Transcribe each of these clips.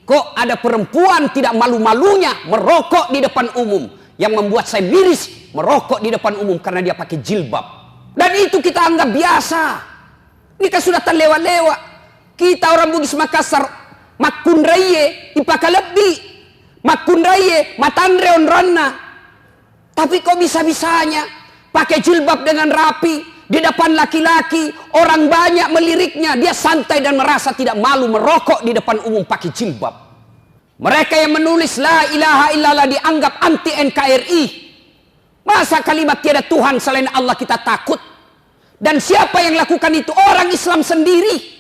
Kok ada perempuan tidak malu-malunya merokok di depan umum, yang membuat saya miris merokok di depan umum karena dia pakai jilbab. Dan itu kita anggap biasa. Ini kan sudah terlewat-lewat. Kita orang Bugis Makassar, makun raye ipaka lebih, makun raye matandre onronna. Tapi kok bisa-bisanya pakai jilbab dengan rapi di depan laki-laki, orang banyak meliriknya, dia santai dan merasa tidak malu merokok di depan umum pakai jilbab. Mereka yang menulis la ilaha illallah dianggap anti NKRI. Masa kalimat tiada Tuhan selain Allah kita takut? Dan siapa yang lakukan itu? Orang Islam sendiri.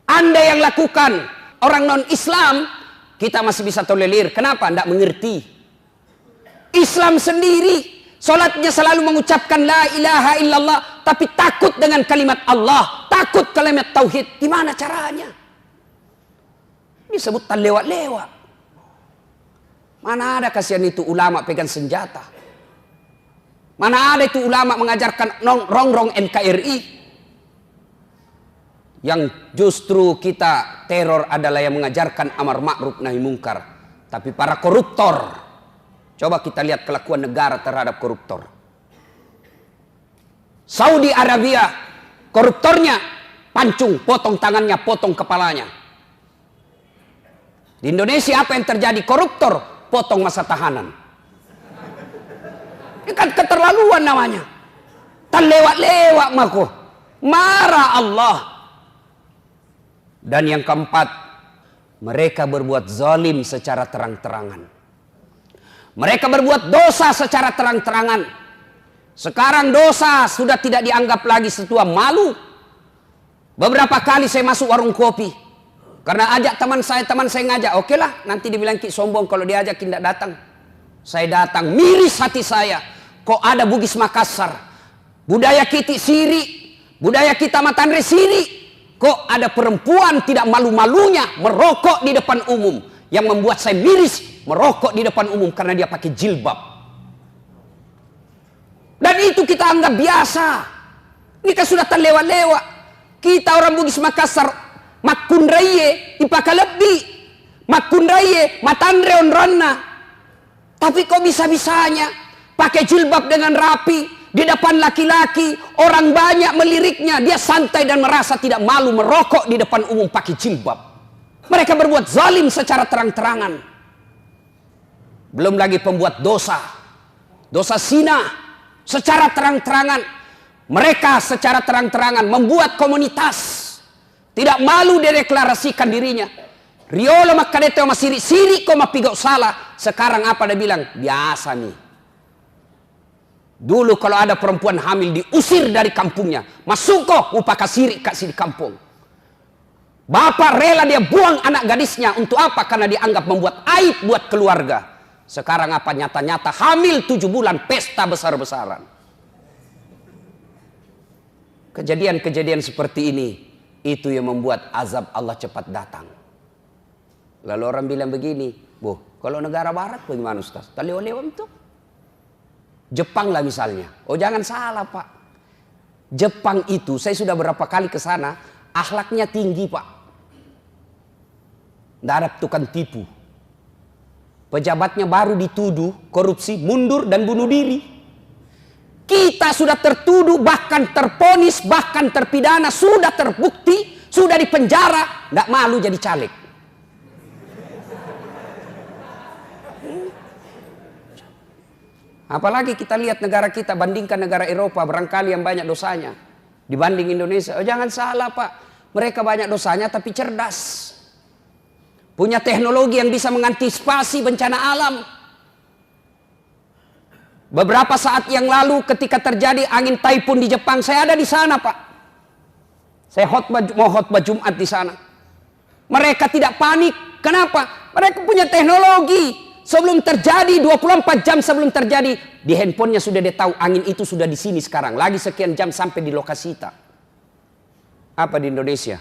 Anda yang lakukan, orang non-Islam, kita masih bisa tolerir. Kenapa? Tidak mengerti. Islam sendiri solatnya selalu mengucapkan la ilaha illallah, tapi takut dengan kalimat Allah, takut kalimat tauhid. Gimana caranya? Disebut lewat-lewat. Mana ada kasihan itu ulama pegang senjata? Mana ada itu ulama mengajarkan rongrong NKRI? Yang justru kita teror adalah yang mengajarkan amar ma'ruf nahi mungkar. Tapi para koruptor, coba kita lihat kelakuan negara terhadap koruptor. Saudi Arabia, koruptornya pancung, potong tangannya, potong kepalanya. Di Indonesia apa yang terjadi? Koruptor, potong masa tahanan. Ini kan keterlaluan namanya. Terlewat-lewat mako. Marah Allah. Dan yang keempat, mereka berbuat zalim secara terang-terangan. Mereka berbuat dosa secara terang-terangan. Sekarang dosa sudah tidak dianggap lagi sesuatu malu. Beberapa kali saya masuk warung kopi, karena ajak teman saya ngajak. Oke lah, nanti dibilang Ki sombong kalau diajak tidak datang. Saya datang, miris hati saya. Kok ada Bugis Makassar, budaya kita siri, budaya kita Matandre siri. Kok ada perempuan tidak malu-malunya merokok di depan umum, yang membuat saya miris merokok di depan umum karena dia pakai jilbab. Dan itu kita anggap biasa. Ini kan sudah terlewat-lewat. Kita orang Bugis Makassar, makun raye ipaka lebih, makun raye matandre onronna. Tapi kok bisa-bisanya pakai jilbab dengan rapi di depan laki-laki, orang banyak meliriknya, dia santai dan merasa tidak malu merokok di depan umum pakai jilbab. Mereka berbuat zalim secara terang-terangan. Belum lagi pembuat dosa, dosa zina secara terang-terangan. Mereka secara terang-terangan membuat komunitas, tidak malu dideklarasikan dirinya. Riolo makadete oma siri koma pigau salah. Sekarang apa dia bilang? Biasa nih. Dulu kalau ada perempuan hamil diusir dari kampungnya, masuk kok upaka siri kasih di kampung. Bapak rela dia buang anak gadisnya untuk apa? Karena dianggap membuat aib buat keluarga. Sekarang apa? Nyata-nyata hamil 7 bulan, pesta besar-besaran. Kejadian-kejadian seperti ini, itu yang membuat azab Allah cepat datang. Lalu orang bilang begini, kalau negara barat bagaimana Ustaz? Tak lewat-lewat itu. Jepang lah misalnya. Oh jangan salah Pak. Jepang itu saya sudah berapa kali ke sana, akhlaknya tinggi Pak. Tidak ada tukang tipu. Pejabatnya baru dituduh korupsi, mundur dan bunuh diri. Kita sudah tertuduh, bahkan terponis, bahkan terpidana, sudah terbukti, sudah dipenjara, tidak malu jadi caleg. Apalagi kita lihat negara kita, bandingkan negara Eropa, barangkali yang banyak dosanya dibanding Indonesia. Oh jangan salah Pak, mereka banyak dosanya tapi cerdas. Punya teknologi yang bisa mengantisipasi bencana alam. Beberapa saat yang lalu ketika terjadi angin taifun di Jepang, saya ada di sana Pak. Saya mau khotbah Jumat di sana. Mereka tidak panik. Kenapa? Mereka punya teknologi. Sebelum terjadi, 24 jam sebelum terjadi, di handphonenya sudah dia tahu angin itu sudah di sini sekarang. Lagi sekian jam sampai di lokasi kita. Apa di Indonesia?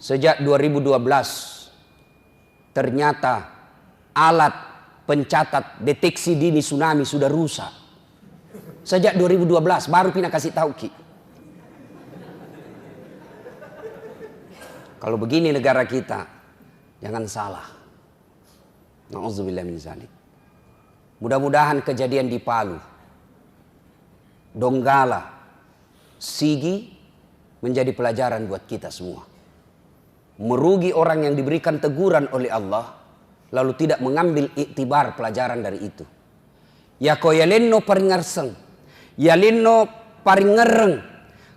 Sejak 2012, ternyata alat pencatat deteksi dini tsunami sudah rusak. Sejak 2012, baru pindah kasih tahu Ki. Kalau begini negara kita, jangan salah. Na'udzubillah min zalik. Mudah-mudahan kejadian di Palu, Donggala, Sigi menjadi pelajaran buat kita semua. Merugi orang yang diberikan teguran oleh Allah, lalu tidak mengambil iktibar pelajaran dari itu. Ya ko yalenno paringarseng, yalenno paringereng.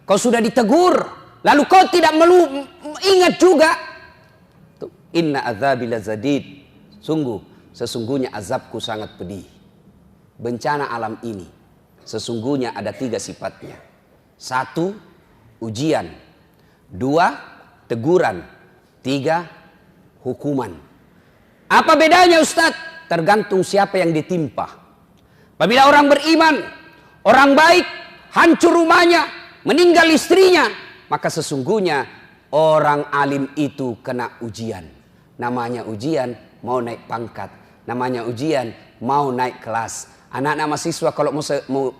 Kau sudah ditegur, lalu kau tidak ingat juga. Inna azabi lazadid. Sesungguhnya azabku sangat pedih. Bencana alam ini sesungguhnya ada 3 sifatnya. 1, ujian. 2, teguran. 3, hukuman. Apa bedanya Ustadz? Tergantung siapa yang ditimpa. Apabila orang beriman, orang baik, hancur rumahnya, meninggal istrinya, maka sesungguhnya orang alim itu kena ujian. Namanya ujian mau naik pangkat, namanya ujian mau naik kelas. Anak-anak mahasiswa kalau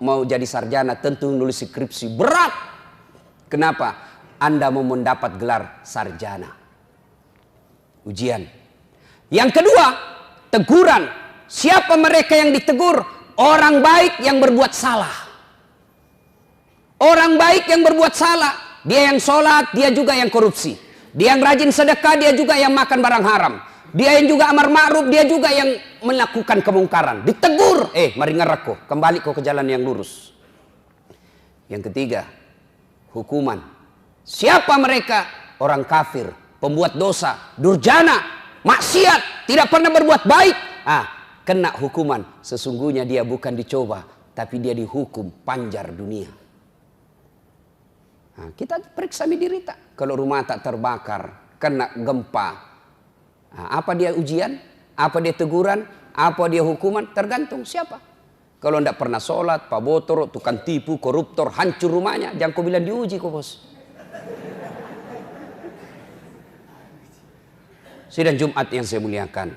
mau jadi sarjana tentu nulis skripsi berat. Kenapa? Anda mau mendapat gelar sarjana. Ujian. Yang kedua, teguran. Siapa mereka yang ditegur? Orang baik yang berbuat salah. Orang baik yang berbuat salah. Dia yang sholat, dia juga yang korupsi. Dia yang rajin sedekah, dia juga yang makan barang haram. Dia yang juga amar ma'ruf, dia juga yang melakukan kemungkaran. Ditegur, mari ngerako, kembali kau ke jalan yang lurus. Yang ketiga, hukuman. Siapa mereka? Orang kafir, pembuat dosa, durjana, maksiat, tidak pernah berbuat baik. Kena hukuman. Sesungguhnya dia bukan dicoba, tapi dia dihukum panjar dunia. Kita periksa diri tak. Kalau rumah tak terbakar, kena gempa. Apa dia ujian? Apa dia teguran? Apa dia hukuman? Tergantung siapa. Kalau tidak pernah sholat, pabotor, tukang tipu, koruptor, hancur rumahnya. Jangan kau bilang diuji kok bos. Sidang Jumat yang saya muliakan.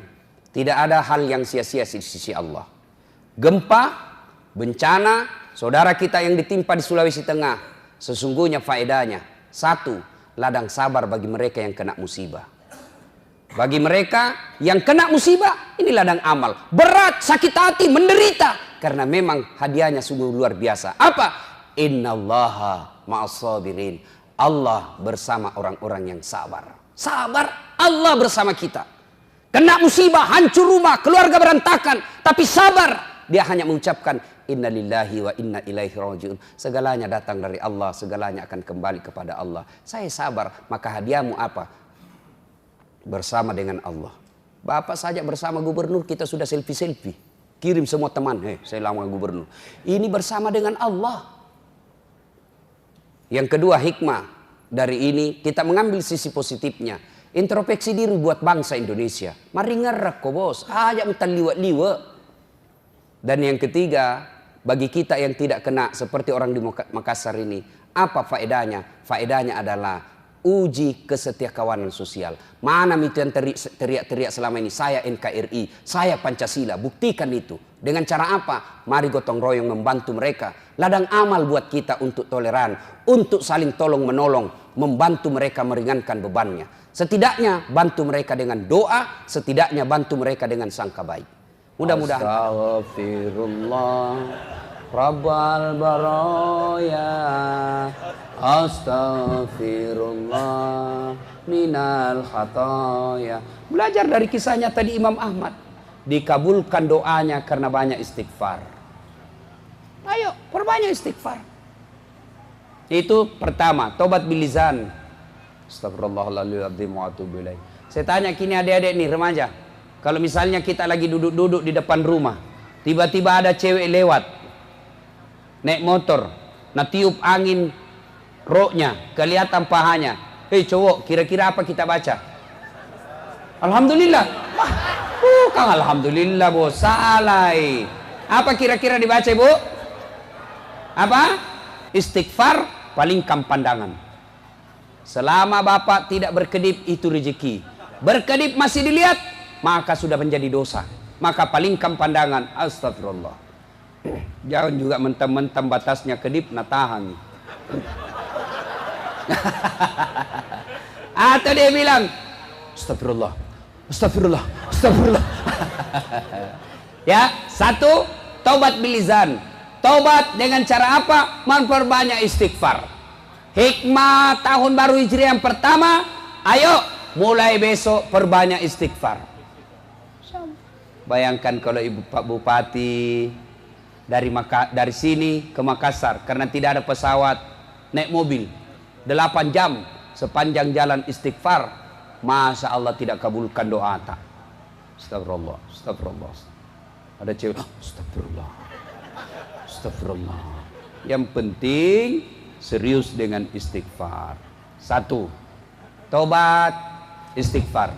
Tidak ada hal yang sia-sia di sisi Allah. Gempa, bencana, saudara kita yang ditimpa di Sulawesi Tengah. Sesungguhnya faedahnya. 1, ladang sabar bagi mereka yang kena musibah. Bagi mereka yang kena musibah, ini ladang amal. Berat, sakit hati, menderita. Karena memang hadiahnya sungguh luar biasa. Apa? Innallaha ma'as-sabirin. Allah bersama orang-orang yang sabar. Sabar, Allah bersama kita. Kena musibah, hancur rumah, keluarga berantakan. Tapi sabar. Dia hanya mengucapkan inna lillahi wa inna ilaihi rajiun. Segalanya datang dari Allah, segalanya akan kembali kepada Allah. Saya sabar, maka hadiahmu apa? Bersama dengan Allah. Bapak saja bersama gubernur kita sudah selfie-selfie. Kirim semua teman, saya lama gubernur. Ini bersama dengan Allah. Yang kedua hikmah dari ini kita mengambil sisi positifnya. Introspeksi diri buat bangsa Indonesia. Mari ngerak kok bos, ajak mutan liwat-liwat. Dan yang ketiga, bagi kita yang tidak kena seperti orang di Makassar ini, apa faedahnya? Faedahnya adalah uji kesetiakawanan sosial. Mana itu yang teriak-teriak selama ini? Saya NKRI, saya Pancasila. Buktikan itu. Dengan cara apa? Mari gotong royong membantu mereka. Ladang amal buat kita untuk toleran, untuk saling tolong menolong, membantu mereka meringankan bebannya. Setidaknya bantu mereka dengan doa, setidaknya bantu mereka dengan sangka baik. Mudah-mudahan. Astaghfirullah Rabbal baraya. Astaghfirullah minal khataya. Belajar dari kisahnya tadi Imam Ahmad. Dikabulkan doanya karena banyak istighfar. Ayo, perbanyak istighfar. Itu pertama, tobat bilizan. Astagfirullahaladzim wa atubu ilaih. Saya tanya kini adik-adik nih remaja. Kalau misalnya kita lagi duduk-duduk di depan rumah, tiba-tiba ada cewek lewat, naik motor, nah tiup angin roknya, kelihatan pahanya. Hei cowok, kira-kira apa kita baca? Alhamdulillah. Bukan alhamdulillah bos, salah. Apa kira-kira dibaca bu? Apa? Istighfar, palingkan pandangan. Selama bapak tidak berkedip itu rezeki. Berkedip masih dilihat, maka sudah menjadi dosa. Maka palingkan pandangan. Astagfirullah. Jangan juga mentang-mentang batasnya kedip, nah tahan. Atau dia bilang, astagfirullah, astagfirullah, astagfirullah. Ya, satu, taubat bilizan. Taubat dengan cara apa? Memperbanyak istighfar. Hikmah tahun baru Hijriah yang pertama, ayo mulai besok perbanyak istighfar. Bayangkan kalau ibu Pak Bupati dari sini ke Makassar karena tidak ada pesawat, naik mobil 8 jam sepanjang jalan istighfar, masa Allah tidak kabulkan doa tak. Astagfirullah, astagfirullah. Ada cewek, astagfirullah, astagfirullah. Yang penting serius dengan istighfar. Satu, tobat istighfar.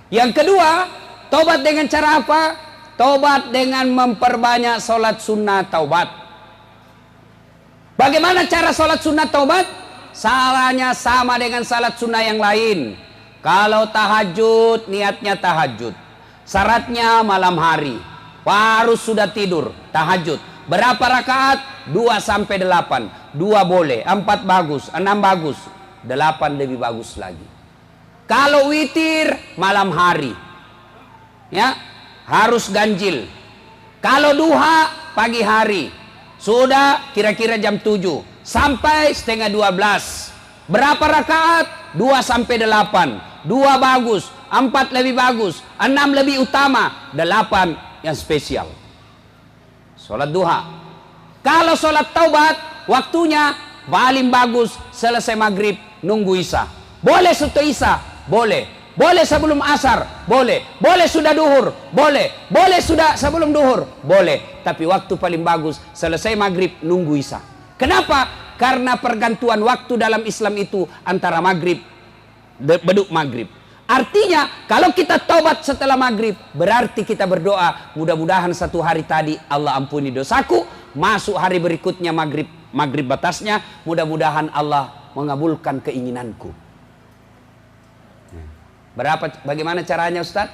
Yang kedua, tobat dengan cara apa? Tobat dengan memperbanyak sholat sunnah taubat. Bagaimana cara sholat sunnah taubat? Salahnya sama dengan sholat sunnah yang lain. Kalau tahajud, niatnya tahajud. Syaratnya malam hari. Harus sudah tidur, tahajud. Berapa rakaat? 2 sampai 8. 2 boleh, 4 bagus, 6 bagus, 8 lebih bagus lagi. Kalau witir malam hari, ya harus ganjil. Kalau duha pagi hari, sudah kira-kira jam 7 sampai setengah 12. Berapa rakaat? 2 sampai 8. 2 bagus, 4 lebih bagus, 6 lebih utama, 8 yang spesial. Sholat duha. Kalau sholat taubat, waktunya paling bagus selesai maghrib nunggu isya. Boleh setelah isya, boleh. Boleh sebelum asar, boleh. Boleh sudah duhur, boleh. Boleh sudah sebelum duhur, boleh. Tapi waktu paling bagus selesai maghrib nunggu isya. Kenapa? Karena pergantuan waktu dalam Islam itu antara maghrib, beduk maghrib. Artinya kalau kita taubat setelah maghrib, berarti kita berdoa, mudah-mudahan satu hari tadi Allah ampuni dosaku, masuk hari berikutnya maghrib batasnya, mudah-mudahan Allah mengabulkan keinginanku. Bagaimana caranya Ustaz?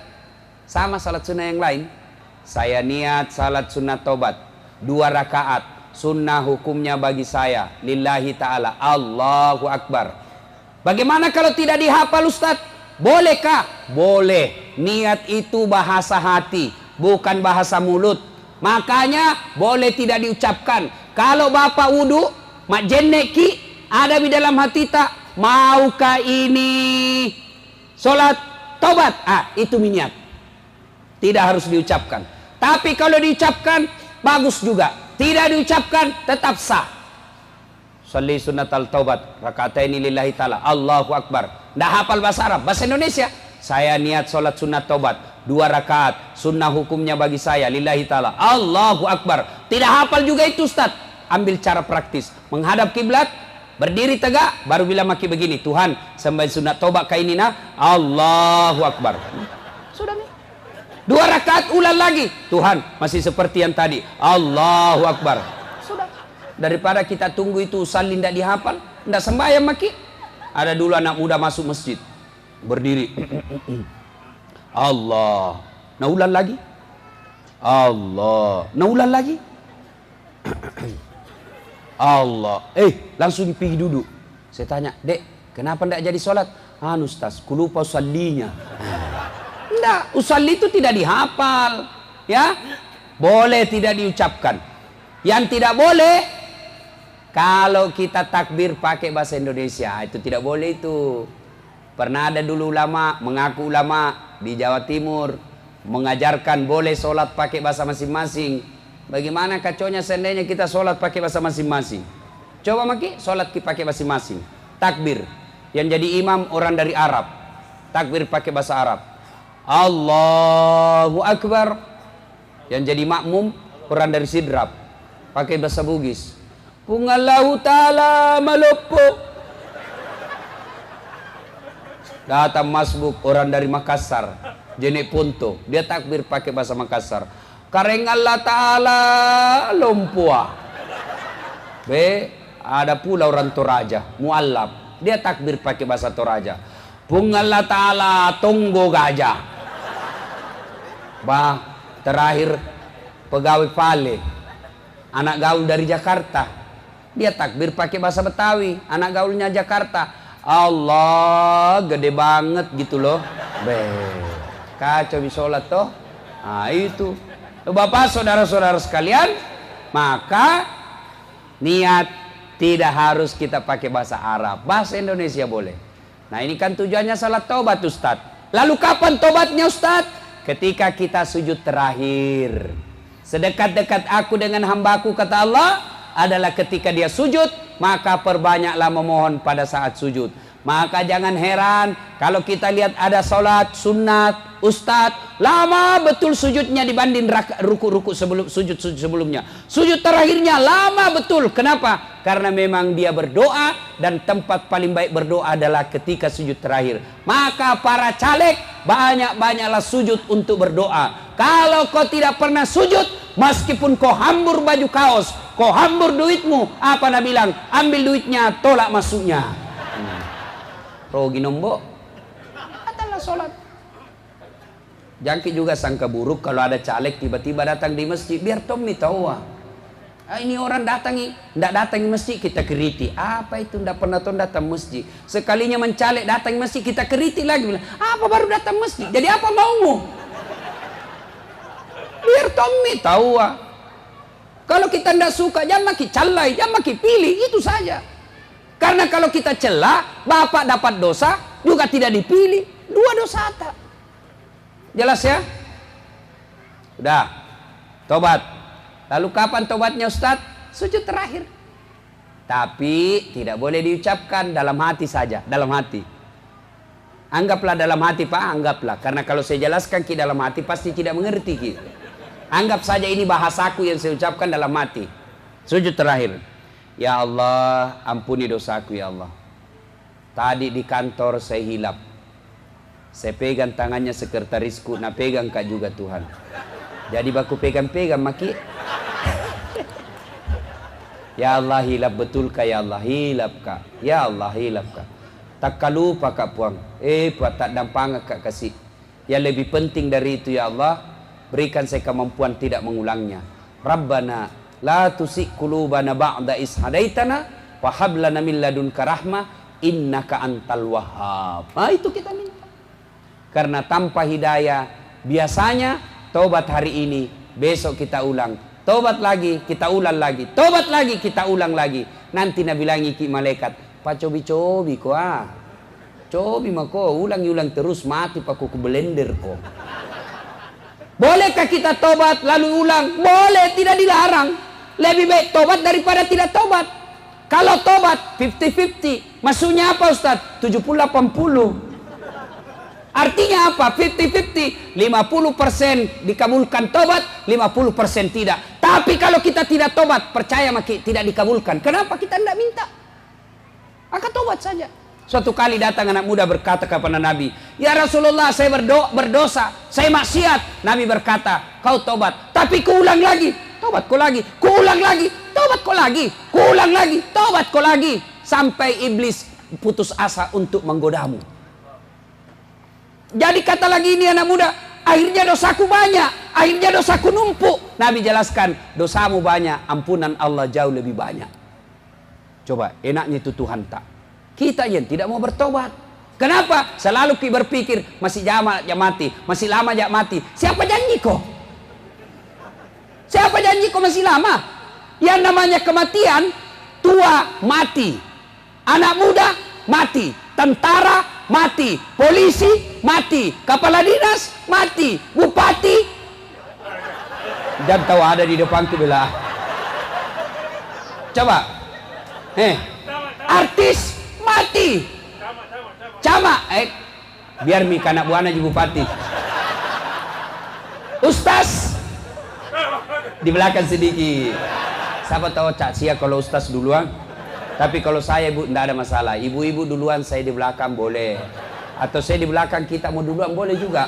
Sama salat sunnah yang lain. Saya niat salat sunnah taubat 2 rakaat, sunnah hukumnya bagi saya lillahi ta'ala, Allahu Akbar. Bagaimana kalau tidak dihafal Ustaz? Bolehkah? Boleh. Niat itu bahasa hati, bukan bahasa mulut. Makanya boleh tidak diucapkan. Kalau bapak wudu, mak jenneki ada di dalam hati tak, maukah ini sholat taubat? Itu niat. Tidak harus diucapkan. Tapi kalau diucapkan, bagus juga. Tidak diucapkan, tetap sah. Sholli sunnatal taubat rakataini lillahi ta'ala, Allahu Akbar. Nggak hafal bahasa Arab, bahasa Indonesia. Saya niat sholat sunnah taubat 2 rakaat, sunnah hukumnya bagi saya lillahi ta'ala, Allahu Akbar. Tidak hafal juga itu Ustaz. Ambil cara praktis, menghadap kiblat, berdiri tegak, baru bilang maki begini, Tuhan sembah sunnah taubat kainina, Allahu Akbar. Sudah nih. 2 rakaat ulang lagi, Tuhan masih seperti yang tadi, Allahu Akbar. Sudah. Daripada kita tunggu itu salin tidak dihafal, tidak sembahyang maki. Ada dulu anak muda masuk masjid, berdiri, Allah, nah ulang lagi, Allah, nah ulang lagi, Allah, langsung pergi duduk. Saya tanya, dek, kenapa tidak jadi sholat? Ustaz, ku lupa usallinya. Tidak, usalli itu tidak dihafal, ya, boleh tidak diucapkan. Yang tidak boleh, kalau kita takbir pakai bahasa Indonesia, itu tidak boleh itu. Pernah ada dulu ulama, mengaku ulama di Jawa Timur, mengajarkan boleh sholat pakai bahasa masing-masing. Bagaimana kacaunya seandainya kita sholat pakai bahasa masing-masing? Coba maki, sholat pakai masing-masing. Takbir, yang jadi imam orang dari Arab, takbir pakai bahasa Arab, Allahu Akbar. Yang jadi makmum orang dari Sidrap, pakai bahasa Bugis, Pungallahu ta'ala malopo. Datang masbuk orang dari Makassar, jenek Punto, dia takbir pakai bahasa Makassar, Kareng Allah ta'ala lompua. Ada pula orang Toraja, Muallab, dia takbir pakai bahasa Toraja, Pungallah ta'ala tonggo gajah. Terakhir pegawai Pale, anak gaul dari Jakarta, dia takbir pakai bahasa Betawi, anak gaulnya Jakarta, Allah gede banget gitu loh. Kacau sholat toh. Nah itu Bapak saudara-saudara sekalian, maka niat tidak harus kita pakai bahasa Arab, bahasa Indonesia boleh. Nah ini kan tujuannya salat taubat Ustadz. Lalu kapan tobatnya Ustadz? Ketika kita sujud terakhir. Sedekat-dekat aku dengan hambaku, kata Allah, adalah ketika dia sujud, maka perbanyaklah memohon pada saat sujud. Maka jangan heran kalau kita lihat ada sholat sunat Ustadz, lama betul sujudnya dibanding ruku-ruku sujud sebelumnya. Sujud terakhirnya lama betul. Kenapa? Karena memang dia berdoa, dan tempat paling baik berdoa adalah ketika sujud terakhir. Maka para caleg, banyak-banyaklah sujud untuk berdoa. Kalau kau tidak pernah sujud, meskipun kau hambur baju kaos, kau hambur duitmu, apa nak bilang? Ambil duitnya, tolak masuknya. Rogi nombok adalah sholat. Jangki juga sangka buruk kalau ada caleg tiba-tiba datang di masjid, biar Tommy tahu ini orang datangi, tidak datang di masjid kita keriti. Apa itu tidak pernah datang masjid? Sekalinya mencalek datang di masjid kita keriti lagi. Bilang, apa baru datang masjid? Jadi apa maumu? Biar Tommy tahu. Kalau kita tidak suka, jangan maki calai, jangan maki pilih, itu saja. Karena kalau kita celah, bapak dapat dosa, juga tidak dipilih. Dua dosa tak. Jelas ya? Udah. Tobat. Lalu kapan tobatnya Ustadz? Sujud terakhir. Tapi tidak boleh diucapkan, dalam hati saja. Dalam hati. Anggaplah dalam hati Pak, anggaplah. Karena kalau saya jelaskan ke dalam hati, pasti tidak mengerti Ki. Anggap saja ini bahasaku yang saya ucapkan dalam hati. Sujud terakhir. Ya Allah, ampuni dosaku ya Allah. Tadi di kantor saya hilap. Saya pegang tangannya sekretarisku, nah pegang kak juga Tuhan. Jadi baku pegang-pegang maki. Ya Allah, hilap betul kak ya Allah, hilap kak. Ya Allah, hilap kak. Tak lupa kak puang. Buat tak dampang kak kasih. Yang lebih penting dari itu ya Allah, berikan saya kemampuan tidak mengulangnya. Rabbana la tusik qulubana ba'da is hadaitana wa hab lana min ladunka rahmah innaka antal wahhab. Nah, itu kita minta. Karena tanpa hidayah, biasanya tobat hari ini, besok kita ulang. Tobat lagi, kita ulang lagi. Tobat lagi, kita ulang lagi. Nanti Nabi bilangi ki malaikat, "Pa cobi-cobi ko Cobi mako, ulang-ulang terus mati paku ku blender ko." Bolehkah kita tobat lalu ulang? Boleh, tidak dilarang. Lebih baik tobat daripada tidak tobat. Kalau tobat 50-50, maksudnya apa Ustaz? 70-80. Artinya apa? 50-50. 50% dikabulkan tobat, 50% tidak. Tapi kalau kita tidak tobat, percaya maki tidak dikabulkan. Kenapa kita tidak minta? Maka tobat saja. Suatu kali datang anak muda berkata kepada Nabi, "Ya Rasulullah, saya berdosa, saya maksiat." Nabi berkata, "Kau tobat, tapi kuulang lagi." Tobat kau lagi, kuulang lagi, tobat kau lagi, kuulang lagi, tobat kau lagi, sampai iblis putus asa untuk menggodamu. Jadi kata lagi ini anak muda, akhirnya dosaku banyak, akhirnya dosaku numpuk. Nabi jelaskan, dosamu banyak, ampunan Allah jauh lebih banyak. Coba, enaknya itu Tuhan tak. Kita yang tidak mau bertobat. Kenapa? Selalu berpikir, masih lama ya mati, masih lama ya mati. Siapa janji kok? Siapa janji kok masih lama? Yang namanya kematian, tua mati, anak muda mati, tentara mati, polisi mati, kepala dinas mati, bupati. Dan tahu ada di depanku bela. Coba, artis mati, camat, biar mika anak buana jadi bupati. Ustaz di belakang sedikit. Siapa tahu Cak Sia kalau Ustaz duluan. Tapi kalau saya ibu tidak ada masalah. Ibu-ibu duluan, saya di belakang boleh. Atau saya di belakang kita mau duluan boleh juga.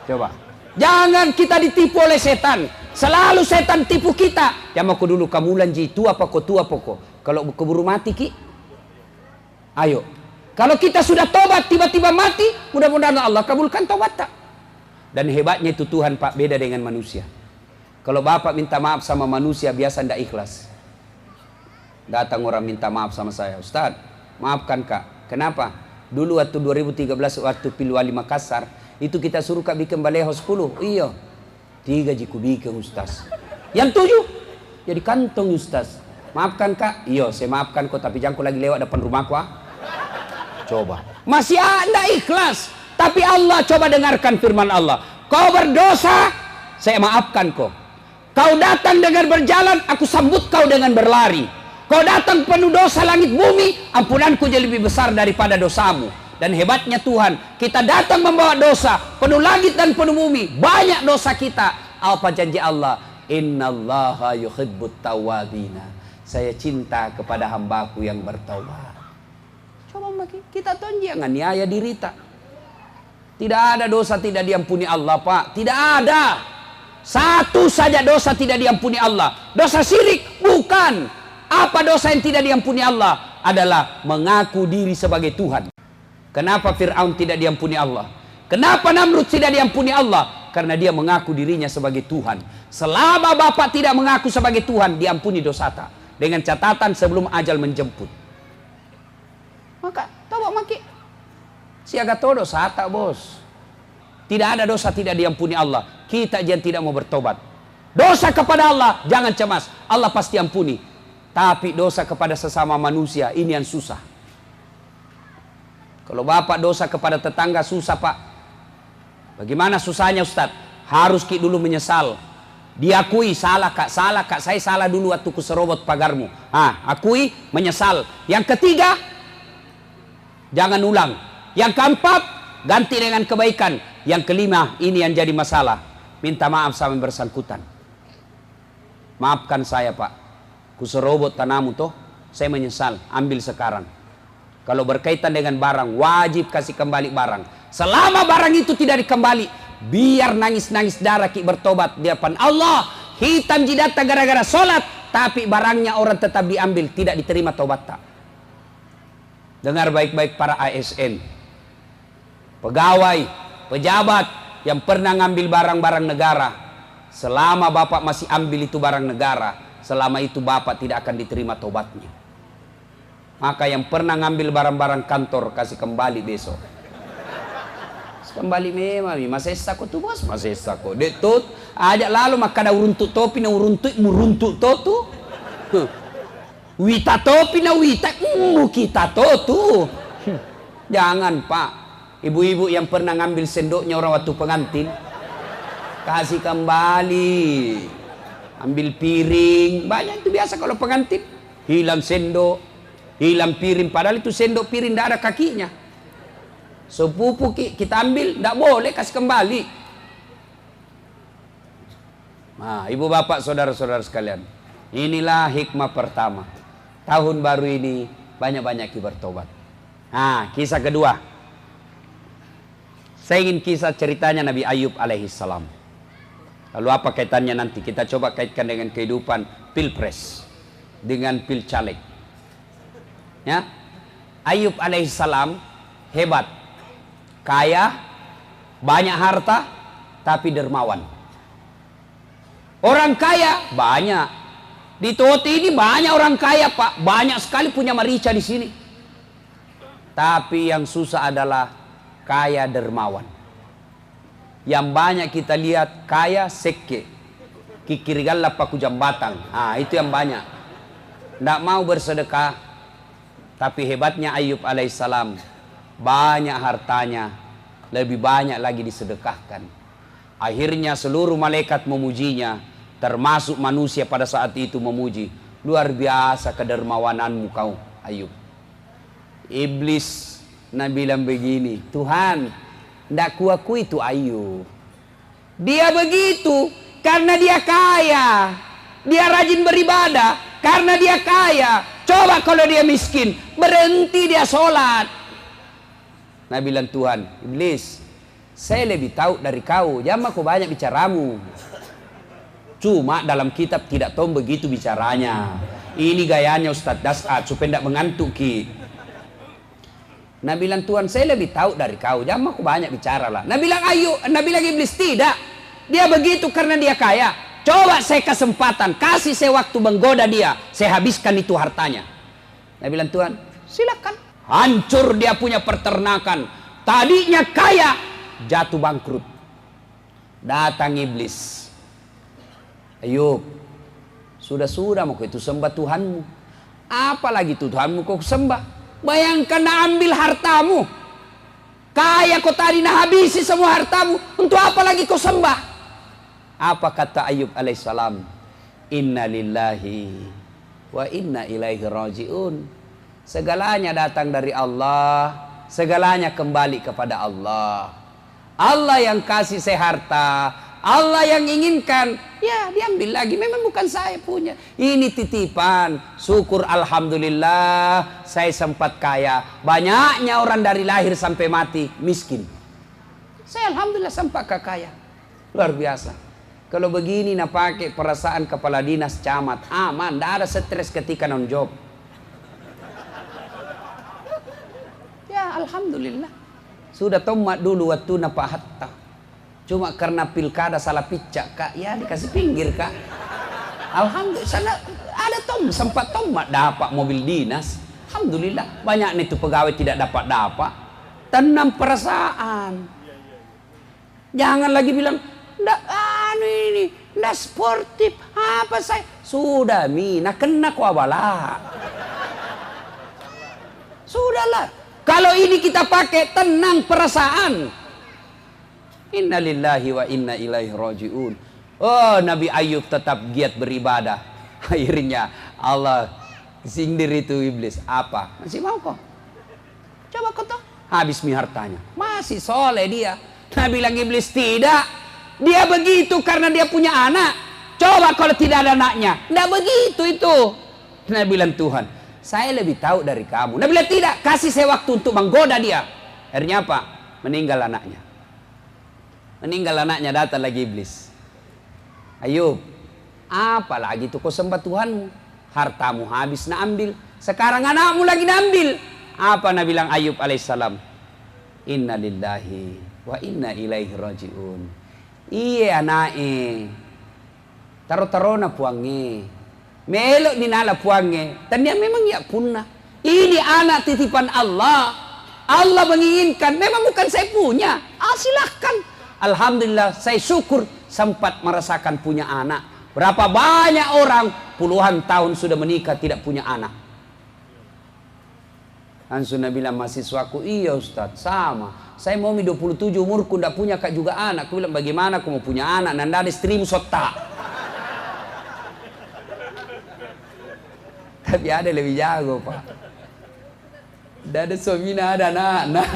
Coba. Jangan kita ditipu oleh setan. Selalu setan tipu kita. Ya mau dulu kamu lanji tua pokok. Kalau keburu mati ki. Ayo. Kalau kita sudah tobat tiba-tiba mati, mudah-mudahan Allah kabulkan tobat tak. Dan hebatnya itu Tuhan Pak, beda dengan manusia. Kalau Bapak minta maaf sama manusia biasa tidak ikhlas. Datang orang minta maaf sama saya, Ustaz, Maafkan kak. Kenapa? Dulu waktu 2013 waktu Pilwali Makassar, itu kita suruh kak bikin baleho 10. Iya. 3 jiku bikin Ustaz. Yang 7 jadi kantong Ustaz. Maafkan kak. Iya, saya maafkan kok, tapi jangan kau lagi lewat depan rumahku. Coba. Masih anda ikhlas. Tapi Allah, coba dengarkan firman Allah. Kau berdosa, saya maafkan kau. Kau datang dengan berjalan, aku sambut kau dengan berlari. Kau datang penuh dosa langit bumi, ampunanku jadi lebih besar daripada dosamu. Dan hebatnya Tuhan, kita datang membawa dosa, penuh langit dan penuh bumi, banyak dosa kita. Apa janji Allah? Innallaha yuhibbut tawwabina. Saya cinta kepada hambaku yang bertaubat. Coba kita tuh jangan niaya dirita. Tidak ada dosa tidak diampuni Allah, Pak. Tidak ada. Satu saja dosa tidak diampuni Allah. Dosa syirik, bukan. Apa dosa yang tidak diampuni Allah? Adalah mengaku diri sebagai Tuhan. Kenapa Fir'aun tidak diampuni Allah? Kenapa Namrud tidak diampuni Allah? Karena dia mengaku dirinya sebagai Tuhan. Selama Bapak tidak mengaku sebagai Tuhan, diampuni dosa tak. Dengan catatan sebelum ajal menjemput. Maka, tahu maki. Siaga todo dosa tak, bos. Tidak ada dosa tidak diampuni Allah. Kita jangan tidak mau bertobat. Dosa kepada Allah, jangan cemas. Allah pasti ampuni. Tapi dosa kepada sesama manusia, ini yang susah. Kalau Bapak dosa kepada tetangga susah, Pak. Bagaimana susahnya, Ustaz? Harus ki dulu menyesal. Diakui, salah kak, saya salah dulu waktu ku serobot pagarmu. Akui, menyesal. Yang ketiga, jangan ulang. Yang keempat, ganti dengan kebaikan. Yang kelima, ini yang jadi masalah. Minta maaf sama yang bersangkutan. Maafkan saya, Pak. Kuserobot tanahmu toh, saya menyesal, ambil sekarang. Kalau berkaitan dengan barang, wajib kasih kembali barang. Selama barang itu tidak dikembali, biar nangis-nangis darah ki bertobat di depan Allah. Hitam jidata gara-gara sholat, tapi barangnya orang tetap diambil, tidak diterima tobat tak. Dengar baik-baik para ASN, pegawai, pejabat yang pernah ngambil barang-barang negara. Selama Bapak masih ambil itu barang negara, selama itu Bapak tidak akan diterima tobatnya. Maka yang pernah ngambil barang-barang kantor, kasih kembali besok. Kembali memang, masesa ko tu bos, masesa ko. Detut, ajak lalu maka ada uruntuk topi na uruntuk totu. Wita topi na wita, kita totu. Jangan Pak, ibu-ibu yang pernah ngambil sendoknya orang waktu pengantin, kasih kembali. Ambil piring, banyak itu biasa kalau pengantin. Hilang sendok, hilang piring, padahal itu sendok piring tidak ada kakinya. Sepupu kita ambil, tidak boleh, kasih kembali. Nah, ibu bapak, saudara-saudara sekalian, inilah hikmah pertama. Tahun baru ini banyak-banyak bertobat. Nah, kisah kedua. Saya ingin kisah ceritanya Nabi Ayub alaihissalam. Lalu apa kaitannya nanti? Kita coba kaitkan dengan kehidupan pilpres, dengan pilcaleg. Ya, Ayub alaihissalam hebat, kaya, banyak harta, tapi dermawan. Orang kaya banyak. Di Toti ini banyak orang kaya, Pak. Banyak sekali punya merica di sini. Tapi yang susah adalah kaya dermawan. Yang banyak kita lihat kaya seke, kikirigalla paku jambatan. Itu yang banyak. Tidak mau bersedekah. Tapi hebatnya Ayub alaihissalam, banyak hartanya, lebih banyak lagi disedekahkan. Akhirnya seluruh malaikat memujinya, termasuk manusia pada saat itu memuji. Luar biasa kedermawananmu kau Ayub. Iblis bilang begini, Tuhan, tidak kuakui itu Ayub. Dia begitu karena dia kaya. Dia rajin beribadah karena dia kaya. Coba kalau dia miskin, berhenti dia sholat. Nah bilang Tuhan, Iblis, saya lebih tahu dari kau, jangan kau banyak bicaramu. Cuma dalam kitab tidak tahu begitu bicaranya. Ini gayanya Ustadz Das'ad supaya tidak mengantuk ki. Nah bilang Tuhan, saya lebih tahu dari kau, jangan aku banyak bicara lah. Nah bilang Iblis, tidak. Dia begitu karena dia kaya. Coba saya kesempatan, kasih saya waktu menggoda dia, saya habiskan itu hartanya. Nah bilang Tuhan, silakan. hancur dia punya peternakan. Tadinya kaya, jatuh bangkrut. Datang iblis. Ayub, sudah mau kau itu sembah Tuhanmu. Apalagi Tuhanmu kau sembah? Bayangkan nak ambil hartamu. Kaya kau tadi nak habisi semua hartamu. Untuk apa lagi kau sembah? Apa kata Ayub alaihissalam? Inna lillahi wa inna ilaihi raji'un. Segalanya datang dari Allah, segalanya kembali kepada Allah. Allah yang kasih saya harta, Allah yang inginkan, ya diambil lagi. Memang bukan saya punya. Ini titipan. Syukur alhamdulillah saya sempat kaya. Banyaknya orang dari lahir sampai mati miskin. Saya alhamdulillah sempat kaya. Luar biasa. Kalau begini nak pakai perasaan kepala dinas camat, aman, tidak ada stres ketika non job. Ya alhamdulillah. Sudah tomat dulu waktu Pak Hatta. Cuma karena pilkada salah picak kak, ya dikasih pinggir kak. Alhamdulillah sana ada sempat tomat dapat mobil dinas. Alhamdulillah banyak nih tuh pegawai tidak dapat. Tenang perasaan. Jangan lagi bilang ndak ini ndak sportif apa saya sudah nak kena kuabala. Sudahlah. Kalau ini kita pakai tenang perasaan. Inna lillahi wa inna ilaihi raji'un. Oh, Nabi Ayub tetap giat beribadah. Akhirnya Allah sindir itu iblis. Apa? Masih mau kok? Coba kau tahu. Habis hartanya. Masih soleh dia. Nabi bilang iblis tidak. Dia begitu karena dia punya anak. Coba kalau tidak ada anaknya. Tidak begitu itu. Nabi bilang Tuhan, saya lebih tahu dari kamu. Nabi bilang tidak. Kasih saya waktu untuk menggoda dia. Akhirnya apa? Meninggal anaknya. Meninggal anaknya, datang lagi iblis. Ayub, apa lagi tuh kau sembah Tuhanmu? Hartamu habis nak ambil. Sekarang anakmu lagi nak ambil. Apa Nabi bilang Ayub alaihissalam? Inna lillahi wa inna ilaihi raji'un. Iya anaknya. Taruh-taruh na puangnya. Melok dinala puangnya. Dan dia memang ya punah. Ini anak titipan Allah. Allah menginginkan. Memang bukan saya punya. Silahkan. Alhamdulillah saya syukur sempat merasakan punya anak. Berapa banyak orang puluhan tahun sudah menikah tidak punya anak. Langsung Nabi bilang mahasiswaku, iya Ustaz sama. Saya mau 27 umurku tidak punya kak juga anak. Aku bilang bagaimana aku mau punya anak. Nanda ada istrimu sota. Tapi ada lebih jago pak. Tidak ada suaminya ada anak.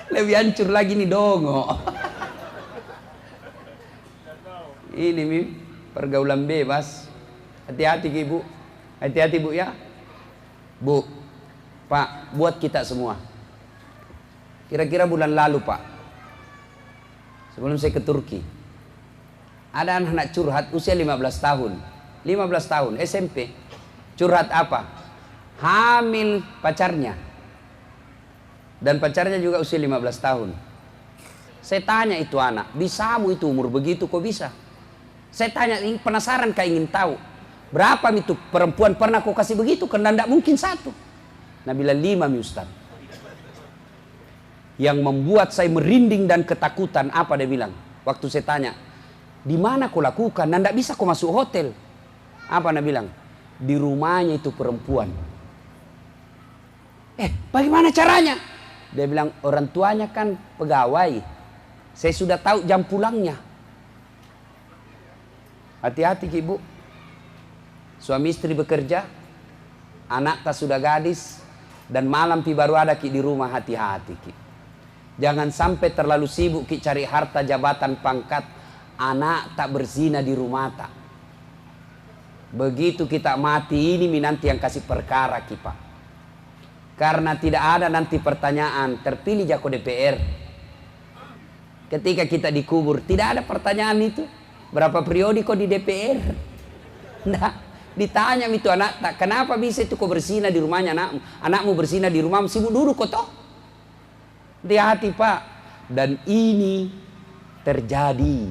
Lebih hancur lagi nih dongo. Ini pergaulan bebas. Hati-hati ibu. Hati-hati bu ya. Bu, pak, buat kita semua. Kira-kira bulan lalu pak, sebelum saya ke Turki, ada anak curhat usia 15 tahun. 15 tahun SMP. Curhat apa? Hamil pacarnya. Dan pacarnya juga usia 15 tahun. Saya tanya itu anak, bisamu itu umur begitu kok bisa? Saya tanya, penasaran kak ingin tahu. Berapa itu perempuan pernah kau kasih begitu? Karena tidak mungkin satu. Nah bilang 5 Ustaz. Yang membuat saya merinding dan ketakutan apa dia bilang? Waktu saya tanya, di mana kau lakukan? Nah tidak bisa kau masuk hotel. Apa dia bilang? Di rumahnya itu perempuan. Bagaimana caranya? Dia bilang orang tuanya kan pegawai. Saya sudah tahu jam pulangnya. Hati-hati ibu. Suami istri bekerja, anak tak sudah gadis, dan malam pi baru ada ki di rumah, hati-hati ki. Jangan sampai terlalu sibuk ki cari harta, jabatan, pangkat, anak tak berzina di rumah tak. Begitu kita mati ini nanti yang kasih perkara ki pak. Karena tidak ada nanti pertanyaan terpilih jako DPR. Ketika kita dikubur tidak ada pertanyaan itu. Berapa periode kau di DPR? Nah, ditanya itu anak tak, kenapa bisa itu kau berzina di rumahnya anakmu? Anakmu berzina di rumahmu, sibuk dulu kau toh. Hati-hati pak. Dan ini terjadi.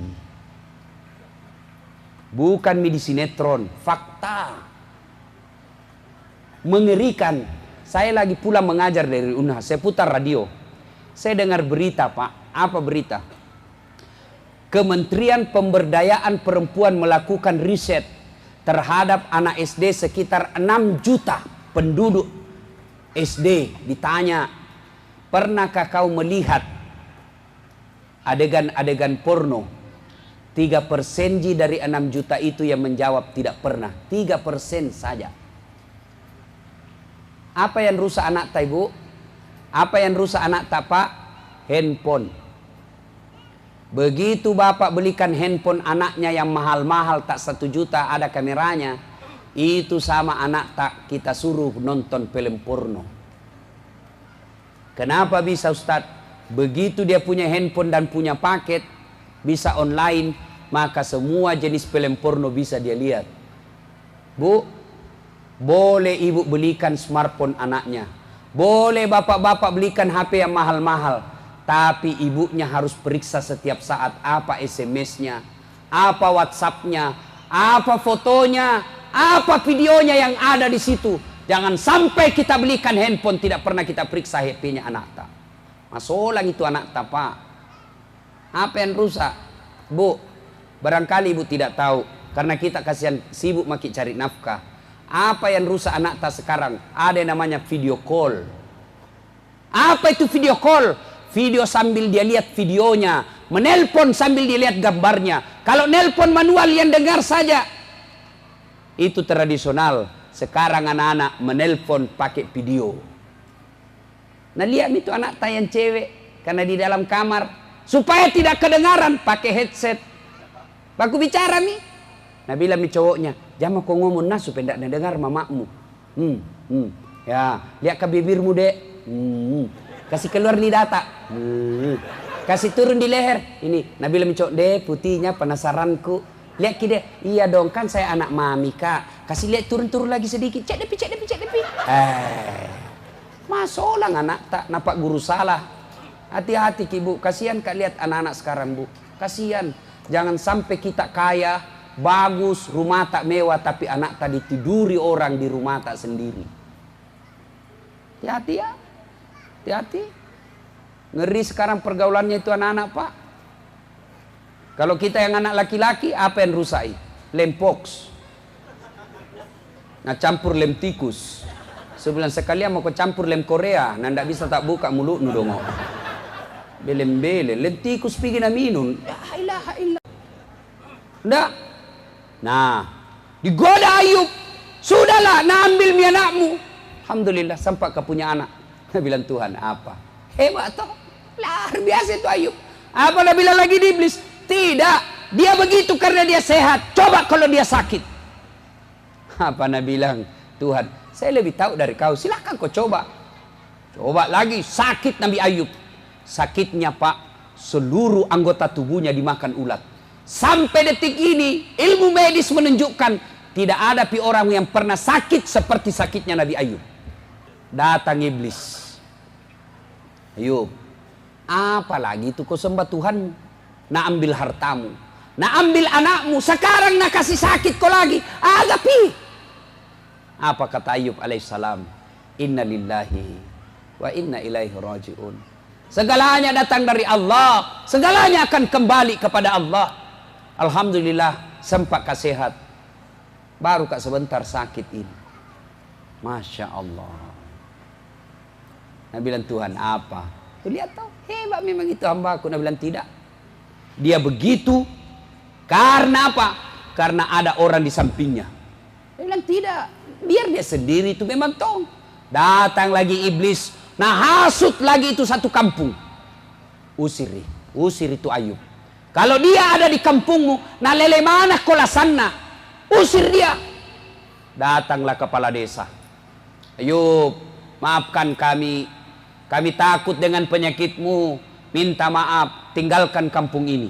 Bukan di sinetron, fakta. Mengerikan. Saya lagi pulang mengajar dari Unhas, saya putar radio. Saya dengar berita, Pak. Apa berita? Kementerian Pemberdayaan Perempuan melakukan riset terhadap anak SD sekitar 6 juta penduduk SD. Ditanya, pernahkah kau melihat adegan-adegan porno? 3% dari 6 juta itu yang menjawab tidak pernah. 3% saja. Apa yang rusak anak tak, Ibu? Apa yang rusak anak tak, Pak? Handphone. Begitu bapak belikan handphone anaknya yang mahal-mahal tak 1 juta ada kameranya, itu sama anak tak kita suruh nonton film porno. Kenapa bisa, Ustadz? Begitu dia punya handphone dan punya paket, bisa online, maka semua jenis film porno bisa dia lihat. Bu, boleh ibu belikan smartphone anaknya, boleh bapak-bapak belikan HP yang mahal-mahal, tapi ibunya harus periksa setiap saat apa SMS-nya, apa WhatsApp-nya, apa fotonya, apa videonya yang ada di situ. Jangan sampai kita belikan handphone tidak pernah kita periksa HP-nya anak tak. Masolang itu anak tak, Pak. Apa yang rusak? Bu, barangkali ibu tidak tahu karena kita kasihan sibuk makin cari nafkah. Apa yang rusak anak tak sekarang? Ada yang namanya video call. Apa itu video call? Video sambil dia lihat videonya, menelpon sambil dia lihat gambarnya. Kalau nelpon manual yang dengar saja, itu tradisional. Sekarang anak-anak menelpon pakai video. Nah, lihat itu anak tayang cewek karena di dalam kamar supaya tidak kedengaran pakai headset. Baku bicara nih. Nah, bilang mi cowoknya, jangan kau ngomong nah supaya tidak dengar mamakmu. Ya, lihat ke bibirmu, Dek. Kasih keluar lidah tak. Kasih turun di leher. Ini Nabila mencok, deh putihnya penasaranku. Lihat kide. Iya dong, kan saya anak mami, Kak. Kasih lihat turun-turun lagi sedikit. Cek depi. Masolang anak tak nampak guru salah. Hati-hati Ibu. Kasihan Kak lihat anak-anak sekarang, Bu. Kasihan. Jangan sampai kita kaya, bagus, rumah tak mewah, tapi anak tadi tiduri orang di rumah tak sendiri. Hati-hati ya. Hati-hati. Ngeri sekarang pergaulannya itu anak-anak, Pak. Kalau kita yang anak laki-laki, apa yang rusai? Lem pox. Nah, campur lem tikus. Sebulan sekalian mau kau campur lem Korea, nah ndak bisa tak buka mulut nu dong. Belem-belem, lem tikus pergi na minum. La ilaha illallah. Ndak. Nah, digoda Ayub. Sudahlah, nah ambil mi anakmu. Alhamdulillah, sampai kau punya anak. Nah, bilang Tuhan, apa? Hebat toh. Luar biasa itu Ayub. Apa dia bilang lagi di iblis? Tidak, dia begitu karena dia sehat. Coba kalau dia sakit. Apa Nabi bilang? Tuhan, saya lebih tahu dari kau. Silahkan kau coba. Coba lagi, sakit Nabi Ayub. Sakitnya, Pak, seluruh anggota tubuhnya dimakan ulat. Sampai detik ini, ilmu medis menunjukkan tidak ada orang yang pernah sakit seperti sakitnya Nabi Ayub. Datang iblis. Ayub, apalagi itu kau sembah Tuhanmu? Nak ambil hartamu, nak ambil anakmu, sekarang nak kasih sakit kau lagi. Agapi. Apa kata Ayub alaihissalam? Inna lillahi wa inna ilaihi raji'un. Segalanya datang dari Allah, segalanya akan kembali kepada Allah. Alhamdulillah sempat sehat. Baru kak sebentar sakit ini. Masya Allah. Nabi bilang Tuhan apa? Tuh lihat tau, hebat memang itu hamba aku. Nabi bilang tidak. Dia begitu karena apa? Karena ada orang di sampingnya. Dia bilang tidak, biar dia sendiri itu memang tong. Datang lagi iblis, nah hasut lagi itu satu kampung. Usir itu Ayub. Kalau dia ada di kampungmu, nah lele mana kolasana, usir dia. Datanglah kepala desa. Ayub, maafkan kami takut dengan penyakitmu, minta maaf, tinggalkan kampung ini.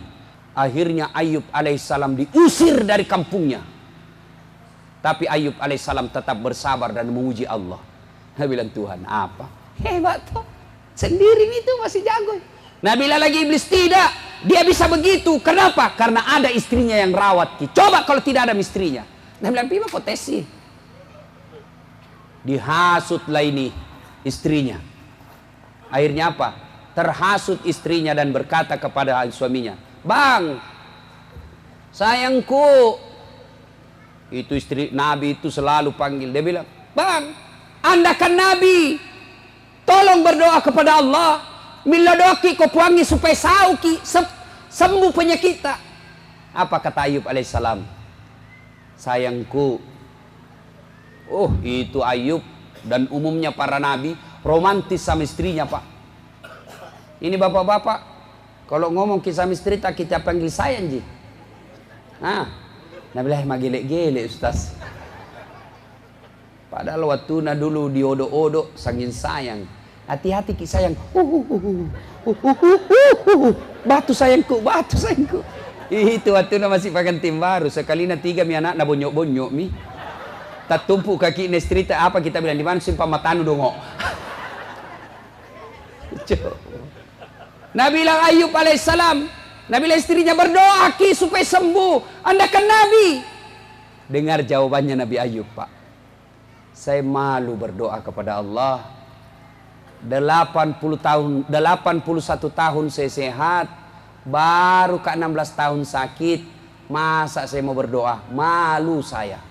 Akhirnya Ayub alaihissalam diusir dari kampungnya. Tapi Ayub alaihissalam tetap bersabar dan memuji Allah. Nabi bilang Tuhan apa? Hebat tuh. Sendiri itu masih jago. Nabi bilang lagi iblis tidak. Dia bisa begitu. Kenapa? Karena ada istrinya yang rawat. Coba kalau tidak ada istrinya. Nabi bilang pima potensi. Dihasutlah ini. istrinya. Akhirnya apa? Terhasut istrinya dan berkata kepada suaminya, "Bang, sayangku." Itu istri Nabi itu selalu panggil. Dia bilang, "Bang, Anda kan Nabi. Tolong berdoa kepada Allah. Miladoki ko puangi supaya sauki sembuh penyakit kita." Apa kata Ayub alaihissalam? "Sayangku." Oh, itu Ayub dan umumnya para nabi romantis sama istrinya, Pak. Ini bapak-bapak, kalau ngomong kisah istri tak kita panggil sayang ji. Nabilah magilek-gelek Ustaz. Padahal waktu dulu diodo-odo sangin sayang. Hati-hati ki sayang. Batu sayangku, batu sayangku. Itu waktu masih pakai tim baru. Sekali 3 mi anak na bonyok-bonyok mi. Tak tumpuk kaki istri tak apa kita bilang di mana simpang matanu dongok. Nabi bilang Ayub alaihissalam. Nabi bilang istrinya, "Berdoa ki supaya sembuh. Anda kan Nabi." Dengar jawabannya Nabi Ayub, Pak. "Saya malu berdoa kepada Allah. 81 tahun saya sehat. Baru ke 16 tahun sakit. Masa saya mau berdoa? Malu saya.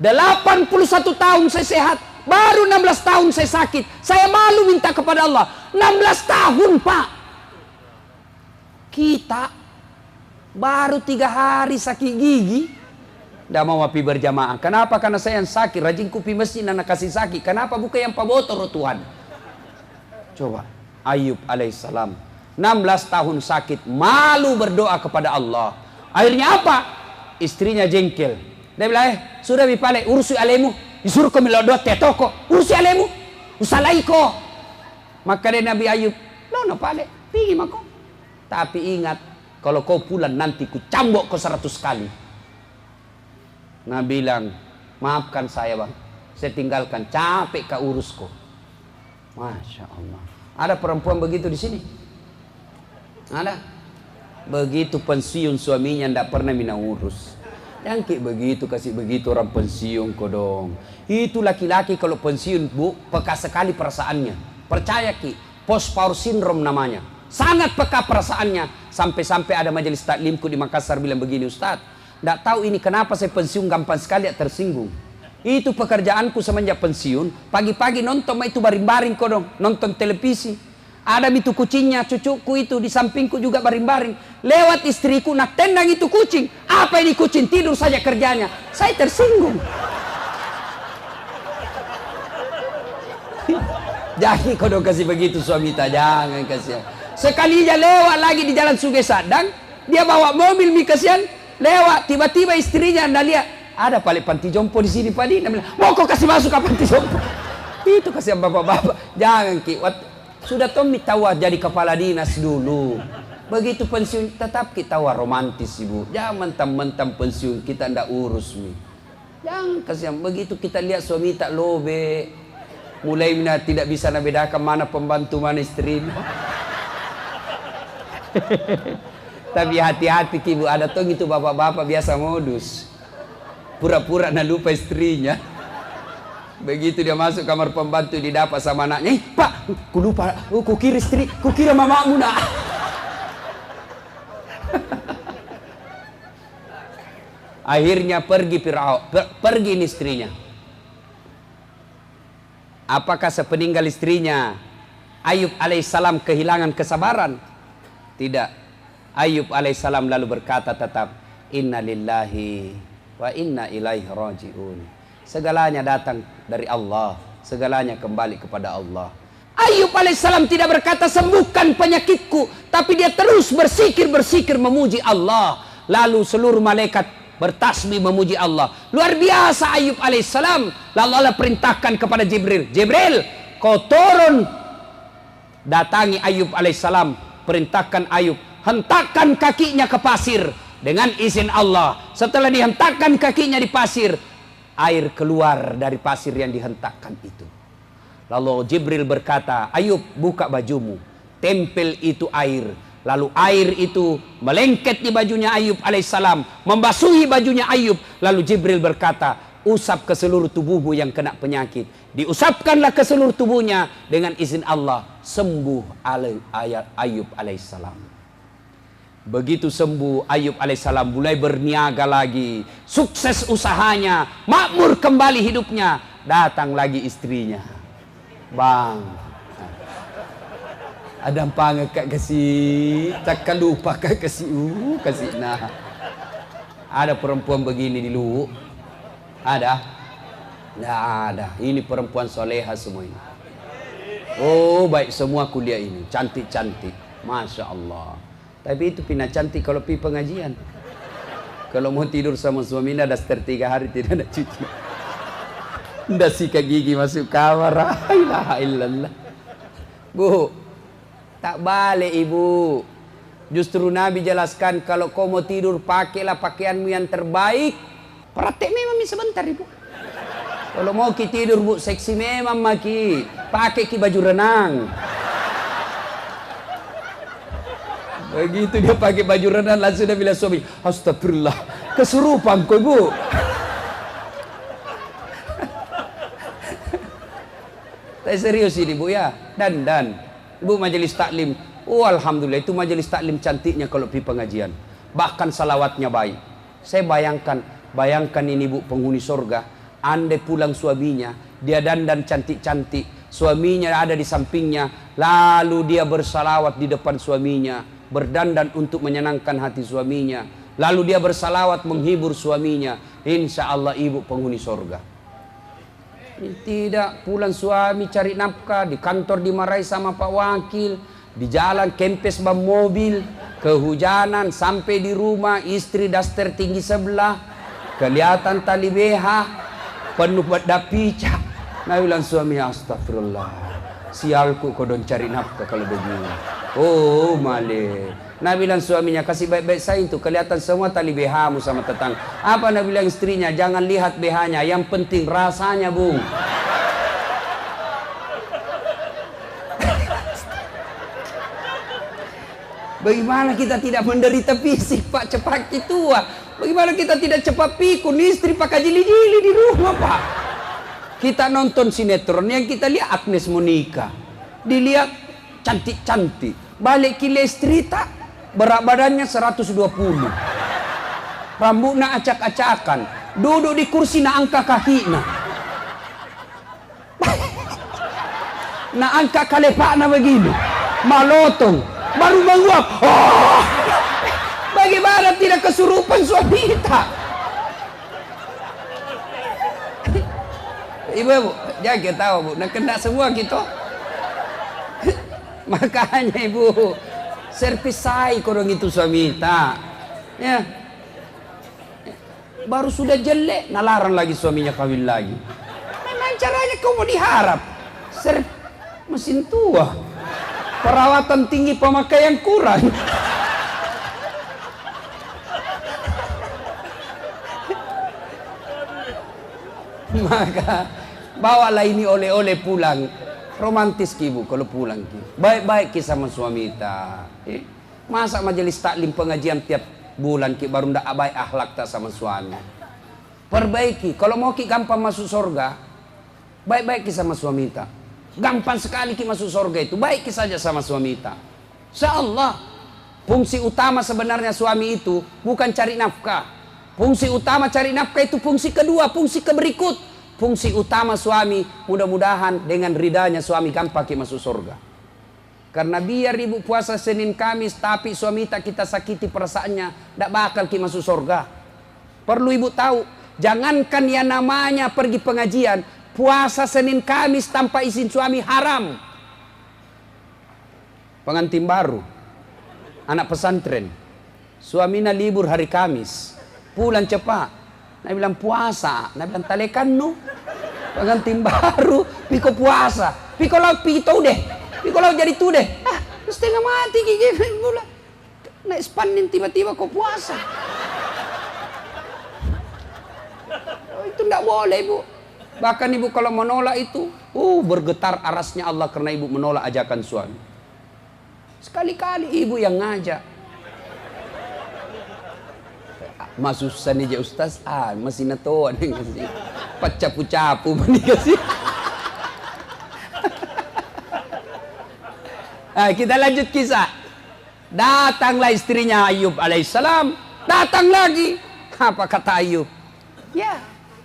81 tahun saya sehat. Baru 16 tahun saya sakit. Saya malu minta kepada Allah. 16 tahun, Pak. Kita baru 3 hari sakit gigi. Tidak mau api berjamaah. Kenapa? Karena saya yang sakit. Rajin kupi mesin anak kasih sakit. Kenapa bukan yang pabotor Tuhan? Coba. Ayub alaihissalam. 16 tahun sakit. Malu berdoa kepada Allah. Akhirnya apa? Istrinya jengkel. Dia bilang, sudah bipale, urusi alemu. Disuruh kau melodot ya toko. Urusi alemu. Usalaiko. Maka dia Nabi Ayub. Lono pale. Pergi mako. Tapi ingat, kalau kau pulang nanti ku cambok kau 100 kali. Nah bilang, maafkan saya bang, saya tinggalkan, capek kau urusku. Masya Allah. Ada perempuan begitu di sini? Ada? Begitu pensiun suaminya tidak pernah mina urus. Yang kayak begitu, kasih begitu orang pensiun kau dong. Itu laki-laki kalau pensiun bu, peka sekali perasaannya. Percaya ki, post power syndrome namanya. Sangat peka perasaannya. Sampai-sampai ada majelis taklimku di Makassar bilang begini, "Ustaz, tidak tahu ini kenapa saya pensiun gampang sekali tersinggung. Itu pekerjaanku semenjak pensiun. Pagi-pagi nonton itu baring-baring kok dong. Nonton televisi. Ada itu kucingnya, cucuku itu di sampingku juga baring-baring. Lewat istriku nak tendang itu kucing. Apa ini kucing? Tidur saja kerjanya. Saya tersinggung." Jangan kau dong kasih begitu suami tak, jangan kasihan. Sekali dia lewat lagi di jalan Sungai Sadang, dia bawa mobil mi kasihan, lewat tiba-tiba istrinya anda lihat ada paling panti jompo di sini Pak Dina bilang, "Mau kau kasih masuk ke panti jompo?" Itu kasihan bapak-bapak. Jangan ki, sudah Tommy tawa jadi kepala dinas dulu. Begitu pensiun tetap kita romantis ibu. Jangan mentang-mentang pensiun kita ndak urus mi. Jangan kasihan. Begitu kita lihat suami tak lobe, mulai tidak bisa bedakan mana pembantu mana istri. Tapi hati-hati ibu, ada tuh gitu bapak-bapak biasa modus. Pura-pura nak lupa istrinya. Begitu dia masuk kamar pembantu didapat sama anaknya, "Pak, ku lupa, ku kira istri, ku kira mamamu nak." Akhirnya pergi pergi istrinya. Apakah sepeninggal istrinya Ayub alaihissalam kehilangan kesabaran? Tidak. Ayub alaihissalam lalu berkata tetap, "Inna lillahi wa inna ilaihi raji'un." Segalanya datang dari Allah, segalanya kembali kepada Allah. Ayub alaihissalam tidak berkata sembuhkan penyakitku, tapi dia terus bersikir memuji Allah. Lalu seluruh malaikat bertasbih memuji Allah. Luar biasa Ayub alaihissalam. Lalu Allah perintahkan kepada Jibril, "Jibril, kau turun datangi Ayub alaihissalam. Perintahkan Ayub, hentakkan kakinya ke pasir dengan izin Allah." Setelah dihentakkan kakinya di pasir, air keluar dari pasir yang dihentakkan itu. Lalu Jibril berkata, "Ayub, buka bajumu." Tempel itu air. Lalu air itu melengket di bajunya Ayub alaihissalam, membasuhi bajunya Ayub. Lalu Jibril berkata, usap ke seluruh tubuhmu yang kena penyakit. Diusapkanlah ke seluruh tubuhnya, dengan izin Allah sembuh Ayub alaihissalam. Begitu sembuh Ayub alaihissalam, mulai berniaga lagi, sukses usahanya, makmur kembali hidupnya. Datang lagi istrinya, bang, ada panggil kak kasih, takkan lupa kak kasih, kasih nah. Ada perempuan begini di lu? Ada? Nggak ada. Ini perempuan soleha semua ini. Oh baik semua kuliah ini, cantik-cantik, masya Allah. Tapi itu pina cantik kalau pergi pengajian. Kalau mau tidur sama suami, ada daster 3 hari tidak ada cuci. Nggak sikat gigi masuk kamar. La ilaha illallah. Bu, tak balik ibu. Justru Nabi jelaskan, kalau kau mau tidur pakailah pakaianmu yang terbaik. Praktek memang sebentar ibu. Kalau mau ki tidur bu, seksi memang maki. Pakai ki baju renang. Begitu dia pakai baju renang, langsung dia bilang suami, astagfirullah, kesurupan kau bu. Saya serius ini bu ya. Dan ibu majelis taklim, oh alhamdulillah, itu majelis taklim cantiknya kalau pergi pengajian. Bahkan salawatnya baik. Saya bayangkan ini bu, penghuni surga, andai pulang suaminya, dia dandan cantik-cantik, suaminya ada di sampingnya, lalu dia bersalawat di depan suaminya, berdandan untuk menyenangkan hati suaminya, lalu dia bersalawat menghibur suaminya, insya Allah ibu penghuni surga. Tidak, pulang suami cari nafkah, di kantor dimarahi sama Pak Wakil, di jalan kempes ban mobil, kehujanan, sampai di rumah istri daster tinggi sebelah, kelihatan tali BH, penuh dapica. Nah bilang suami, astagfirullah, sialku kau don cari nafkah kalau begini. Oh male. Nah bilang suaminya, kasih baik-baik saya itu, kelihatan semua tali BH-mu sama tetangga. Apa Nah bilang istrinya, jangan lihat BH-nya, yang penting rasanya bung. Bagaimana kita tidak menderita fisik pak, cepat tua? Bagaimana kita tidak cepat pikun, istri pakai jili-jili di rumah pak? Kita nonton sinetron, yang kita lihat Agnes Monica, dilihat cantik-cantik, balik kile istri tak, berat badannya 120, rambutnya acak-acakan, duduk di kursi na angka kakinya, na angka kalepaknya begini, malotong, baru menguap. Oh, bagaimana tidak kesurupan suami kita? Ibu, jangan tahu bu, nak kena semua kita. Makanya ibu, servisai korang itu suami tak, ya. Baru sudah jelek, nalarang lagi suaminya kawin lagi. Memang caranya kau mau diharap, mesin tua, perawatan tinggi, pemakaian kurang. Maka bawalah ini oleh-oleh pulang. Romantis ki ibu kalau pulang ki. Baik-baik ki sama suami ta. Masa majelis taklim pengajian tiap bulan ki baru ndak baik akhlak tak sama suami. Perbaiki. Kalau mau ki gampang masuk surga, baik-baik ki sama suami ta. Gampang sekali ki masuk surga itu. Baik ki saja sama suami ta. Insyaallah. Fungsi utama sebenarnya suami itu bukan cari nafkah. Fungsi utama cari nafkah itu fungsi kedua, fungsi keberikut. Fungsi utama suami, mudah-mudahan dengan ridanya suami gampang masuk surga. Karena biar ibu puasa Senin Kamis, tapi suami tak kita sakiti perasaannya, tak bakal masuk surga. Perlu ibu tahu, jangankan yang namanya pergi pengajian, puasa Senin Kamis tanpa izin suami haram. Pengantin baru, anak pesantren, suaminya libur hari Kamis, pulang cepat. Nah bilang puasa, nah bilang talekan nu, pengantin baru, piko puasa, piko lau pito deh, piko lau jadi tu deh, setengah mati gigi gula, naik spanin tiba-tiba kau puasa, oh, itu tidak boleh ibu, bahkan ibu kalau menolak itu, bergetar arasnya Allah karena ibu menolak ajakan suami, sekali-kali ibu yang ngajak. Masusan aja Ustaz, masih natoan nih kasih. Pacapu-capu mani kasih. Nah, kita lanjut kisah. Datanglah istrinya Ayub alaihissalam, datang lagi. Apa kata Ayub? Ya,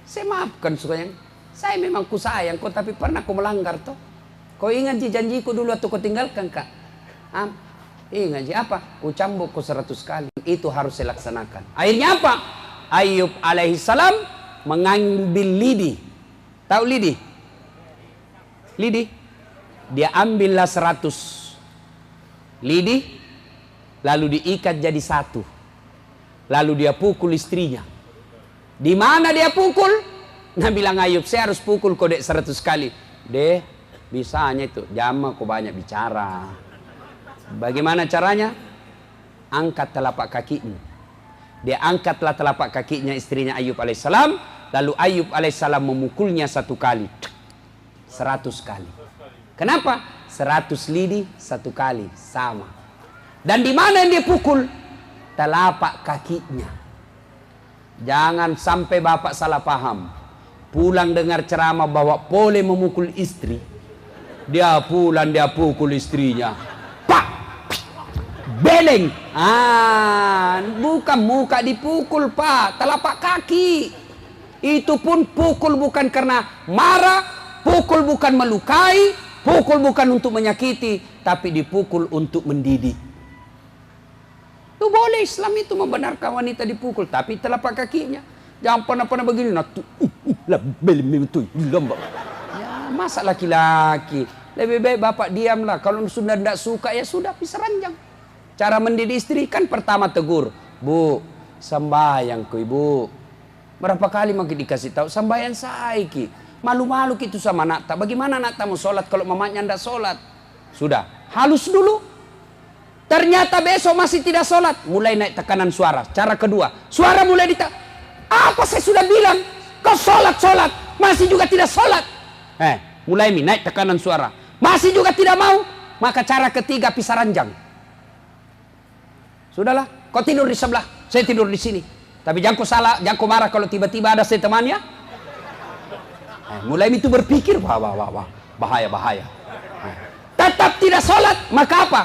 saya maafkan sayang. Saya memang ku sayang kau, tapi pernah kau melanggar toh. Kau ingat janjiku dulu atau kau tinggalkan kak? Ingat apa? Ku cambuk kau 100 kali. Itu harus saya laksanakan. Akhirnya apa? Ayub alaihissalam mengambil lidi. Tahu lidi? Lidi. Dia ambillah 100 lidi, lalu diikat jadi 1. Lalu dia pukul istrinya. Di mana dia pukul? Nah bilang Ayub, saya harus pukul kau dek 100 kali. Deh, bisanya itu. Jangan kau banyak bicara. Bagaimana caranya? Angkat telapak kakinya. Dia angkatlah telapak kakinya istrinya Ayub alaihissalam. Lalu Ayub alaihissalam memukulnya 1 kali. 100 kali. Kenapa? 100 lidi 1 kali. Sama. Dan di mana yang dia pukul? Telapak kakinya. Jangan sampai bapak salah paham. Pulang dengar ceramah bahwa boleh memukul istri. Dia pulang dia pukul istrinya. Beleng. Bukan muka dipukul pak, telapak kaki. Itu pun pukul bukan karena marah, pukul bukan melukai, pukul bukan untuk menyakiti, tapi dipukul untuk mendidik. Itu boleh, Islam itu membenarkan wanita dipukul, tapi telapak kakinya. Jangan pernah begini. Ya, masa laki-laki. Lebih baik bapak diamlah. Kalau sudah tidak suka ya sudah, bisa ranjang. Cara mendidik istri kan pertama tegur. Bu, sembahyang ku ibu. Berapa kali makin dikasih tahu sembahyang saiki. Malu-malu gitu sama anak tak. Bagaimana anak tak mau sholat kalau mamanya tidak sholat? Sudah, halus dulu. Ternyata besok masih tidak sholat. Mulai naik tekanan suara. Cara kedua, suara mulai apa saya sudah bilang? Kau sholat, masih juga tidak sholat. Mulai naik tekanan suara. Masih juga tidak mau. Maka cara ketiga pisah ranjang. Sudahlah, kau tidur di sebelah, saya tidur di sini. Tapi jangan kau salah, jangan kau marah kalau tiba-tiba ada saya temannya. Mulai itu berpikir, bahaya. Tetap tidak sholat, maka apa?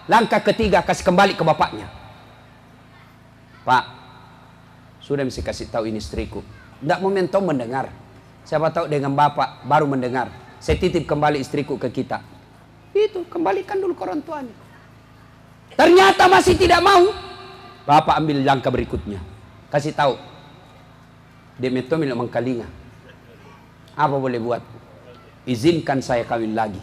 Langkah ketiga, kasih kembali ke bapaknya. Pak, sudah mesti kasih tahu ini istriku. Tidak momentum mendengar. Siapa tahu dengan bapak baru mendengar. Saya titip kembali istriku ke kita. Itu, kembalikan dulu ke orang tuanya. Ternyata masih tidak mau. Bapak ambil langkah berikutnya. Kasih tahu. Demeto milik mengkalinga. Apa boleh buat? Izinkan saya kawin lagi.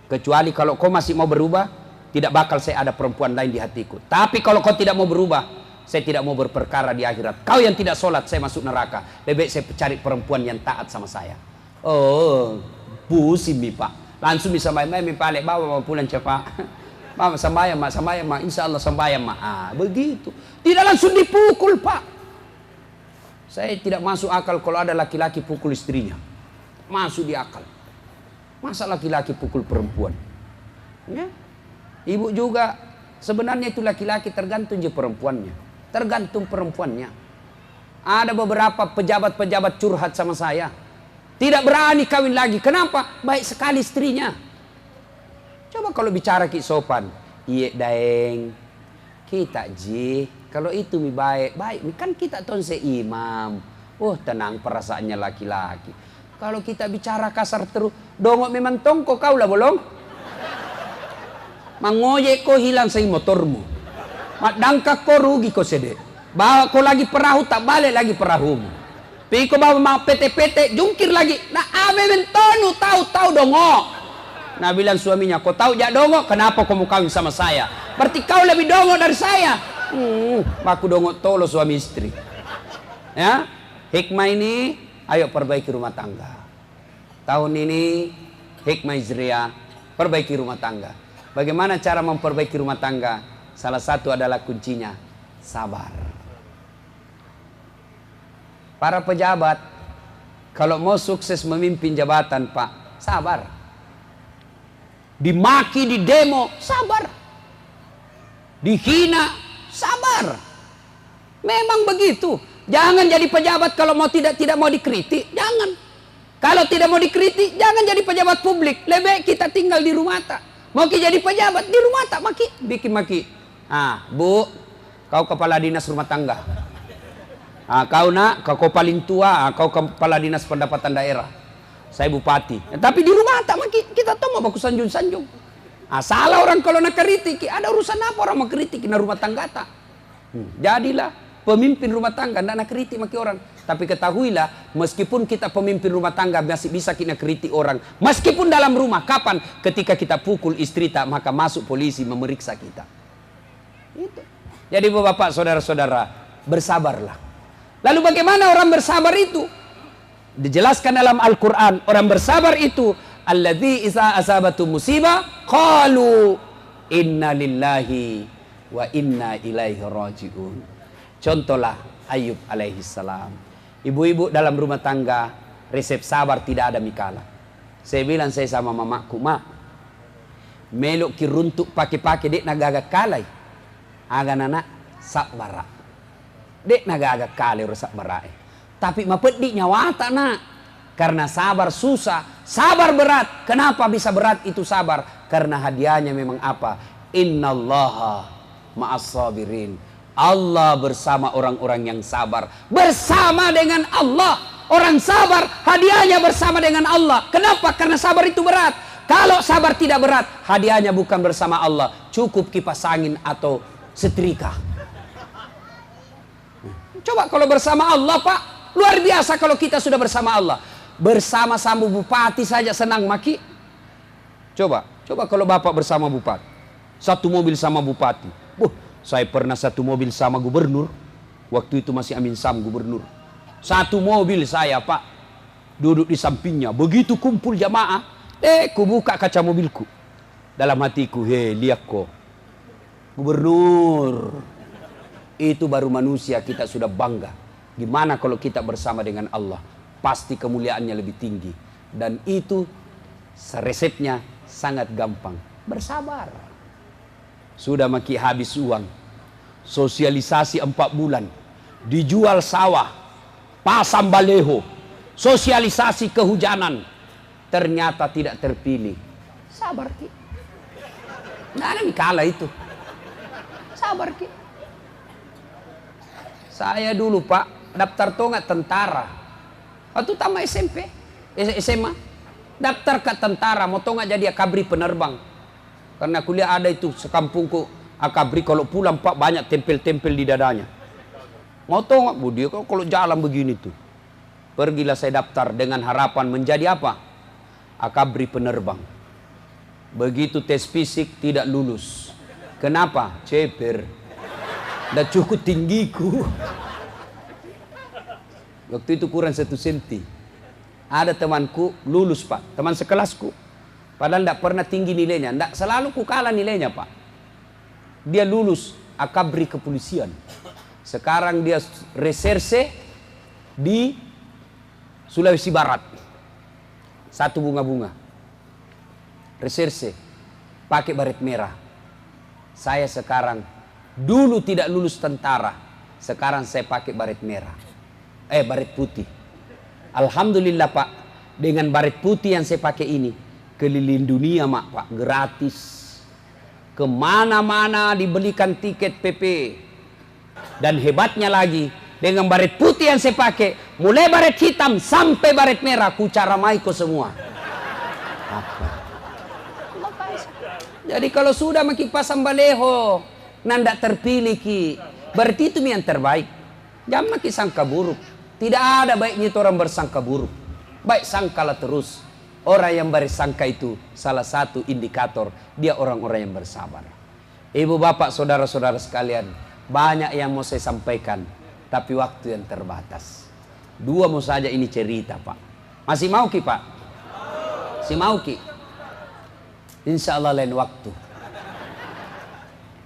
Kecuali kalau kau masih mau berubah, tidak bakal saya ada perempuan lain di hatiku. Tapi kalau kau tidak mau berubah, saya tidak mau berperkara di akhirat. Kau yang tidak sholat, saya masuk neraka. Lebih baik saya cari perempuan yang taat sama saya. Oh, pusing pak. Langsung bisa main-main mipalek bawa pulang cepat. Mama sembahyang mak, insya Allah sembahyang mak. Begitu. Tidak langsung dipukul pak. Saya tidak masuk akal kalau ada laki-laki pukul istrinya. Masuk di akal. Masa laki-laki pukul perempuan? Ya. Ibu juga sebenarnya itu laki-laki tergantung je perempuannya. Tergantung perempuannya. Ada beberapa pejabat-pejabat curhat sama saya. Tidak berani kawin lagi. Kenapa? Baik sekali istrinya. Coba kalau bicara ki sopan, iya daeng, kita ji, kalau itu mi baik, kan kita tuh seimam. Tenang perasaannya laki-laki. Kalau kita bicara kasar terus, dongok memang tongko kau lah bolong. Mangoyek kau hilang say motormu. Madangka kau rugi kau sedek. Bawa kau lagi perahu tak balik lagi perahumu. Piko bawa mau PT-PT jungkir lagi. Nah ame mentonu tahu dongok. Nah bilang suaminya, kau tahu jak dongok, kenapa kau mau kawin sama saya? Berarti kau lebih dongok dari saya. Aku dongok tolo suami istri. Ya, hikmah ini, ayo perbaiki rumah tangga. Tahun ini, hikmah Hijriah, perbaiki rumah tangga. Bagaimana cara memperbaiki rumah tangga? Salah satu adalah kuncinya, sabar. Para pejabat, kalau mau sukses memimpin jabatan pak, sabar. Dimaki, di demo, sabar. Dihina, sabar. Memang begitu. Jangan jadi pejabat kalau mau tidak mau dikritik. Jangan. Kalau tidak mau dikritik, jangan jadi pejabat publik. Lebih kita tinggal di rumah tak. Mau jadi pejabat di rumah tak maki, bikin maki. Ah, Bu, kau kepala dinas rumah tangga. Ah, kau nak, kau paling tua, kau kepala dinas pendapatan daerah. Saya bupati. Tapi di rumah tak maki, kita tahu mau baku sanjung-sanjung. Ah, salah orang kalau nak kritik. Ada urusan apa orang mau kritik na rumah tangga tak? Jadilah pemimpin rumah tangga, tidak nak kritik maki orang. Tapi ketahuilah, meskipun kita pemimpin rumah tangga masih bisa kita kritik orang. Meskipun dalam rumah, kapan? Ketika kita pukul istri tak, maka masuk polisi memeriksa kita. Itu. Jadi bapak, saudara-saudara, bersabarlah. Lalu bagaimana orang bersabar itu? Dijelaskan dalam Al-Quran, orang bersabar itu, alladzi iza asabatu musibah, qalu inna lillahi wa inna ilaihi raji'un. Contohlah Ayub alaihi salam. Ibu-ibu dalam rumah tangga, resep sabar tidak ada mikala. Saya bilang saya sama mamaku, "Ma, meluk ki runtuk pake-pake dek nagaga kalai. Aga nana sabara. Dek nagaga kalai ro sabara. Tapi mapedi nyawa tak nak. Karena sabar susah, sabar berat. Kenapa bisa berat itu sabar? Karena hadiahnya memang apa? Innallaha ma'as sabirin. Allah bersama orang-orang yang sabar. Bersama dengan Allah. Orang sabar, hadiahnya bersama dengan Allah. Kenapa? Karena sabar itu berat. Kalau sabar tidak berat, hadiahnya bukan bersama Allah. Cukup kipas angin atau setrika. Coba kalau bersama Allah, Pak. Luar biasa kalau kita sudah bersama Allah. Bersama-sama bupati saja senang maki. Coba kalau Bapak bersama bupati. Satu mobil sama bupati. Saya pernah satu mobil sama gubernur. Waktu itu masih Amin Sam gubernur. Satu mobil saya, Pak. Duduk di sampingnya. Begitu kumpul jamaah. Ku buka kaca mobilku. Dalam hatiku, lihat kok. Gubernur. Itu baru manusia, kita sudah bangga. Gimana kalau kita bersama dengan Allah? Pasti kemuliaannya lebih tinggi. Dan itu resepnya sangat gampang. Bersabar. Sudah maki habis uang. Sosialisasi 4 bulan. Dijual sawah. Pasang baleho. Sosialisasi kehujanan. Ternyata tidak terpilih. Sabar ki. Nggak ada mikala itu. Sabar ki. Saya dulu Pak, daftar tonga tentara. Waktu tamat SMP, SMA. Daftar ke tentara, mau tonga jadi akabri penerbang. Karena kuliah ada itu sekampungku akabri, kalau pulang Pak banyak tempel-tempel di dadanya. Mau tonga, Bu, dia kalau jalan begini tuh. Pergilah saya daftar dengan harapan menjadi apa? Akabri penerbang. Begitu tes fisik tidak lulus. Kenapa? Ceper. Dah cukup tinggiku. Waktu itu kurang 1 senti. Ada temanku lulus Pak, teman sekelasku. Padahal tidak pernah tinggi nilainya, tidak selalu ku kalah nilainya Pak. Dia lulus akabri kepolisian. Sekarang dia reserse di Sulawesi Barat. Satu bunga-bunga. Reserse, pakai baret merah. Saya sekarang dulu tidak lulus tentara, sekarang saya pakai baret merah. Baret putih. Alhamdulillah Pak, dengan baret putih yang saya pakai ini, keliling dunia Pak, gratis. Kemana-mana dibelikan tiket PP. Dan hebatnya lagi, dengan baret putih yang saya pakai, mulai baret hitam sampai baret merah, ku caramai ko semua. Apa? Jadi kalau sudah maki pasang baleho, nanda terpilih ki, berarti itu yang terbaik. Jangan maki sangka buruk. Tidak ada baiknya itu orang bersangka buruk. Baik sangkalah terus. Orang yang bersangka itu salah satu indikator dia orang-orang yang bersabar. Ibu bapak saudara-saudara sekalian, banyak yang mau saya sampaikan, tapi waktu yang terbatas. 2 mau saja ini cerita Pak. Masih mau ki Pak? Masih mau ki? Insya Allah lain waktu.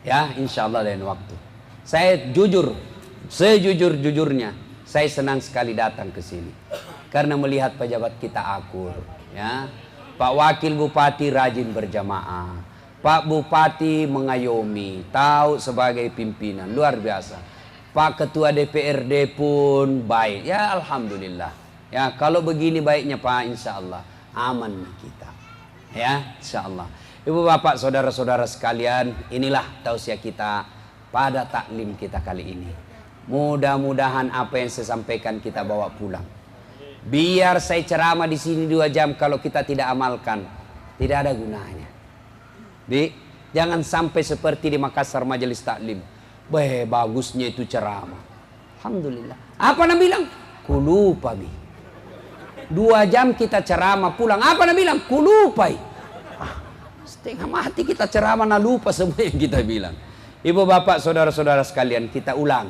Ya, insya Allah lain waktu. Saya jujur, sejujur-jujurnya, saya senang sekali datang ke sini. Karena melihat pejabat kita akur. Ya. Pak Wakil Bupati rajin berjamaah. Pak Bupati mengayomi, tahu sebagai pimpinan. Luar biasa. Pak Ketua DPRD pun baik. Ya alhamdulillah. Ya kalau begini baiknya Pak, insya Allah aman kita. Ya insya Allah. Ibu bapak saudara-saudara sekalian, inilah tausiah kita pada taklim kita kali ini. Mudah-mudahan apa yang saya sampaikan kita bawa pulang. Biar saya ceramah di sini 2 jam, kalau kita tidak amalkan tidak ada gunanya. Jangan sampai seperti di Makassar majelis taklim. Bagusnya itu ceramah. Alhamdulillah. Apa Nabi bilang? Kulupa bi. 2 jam kita ceramah pulang. Apa Nabi bilang? Kulupai. Setengah mati kita ceramah, nah lupa semua yang kita bilang. Ibu bapak saudara-saudara sekalian, kita ulang.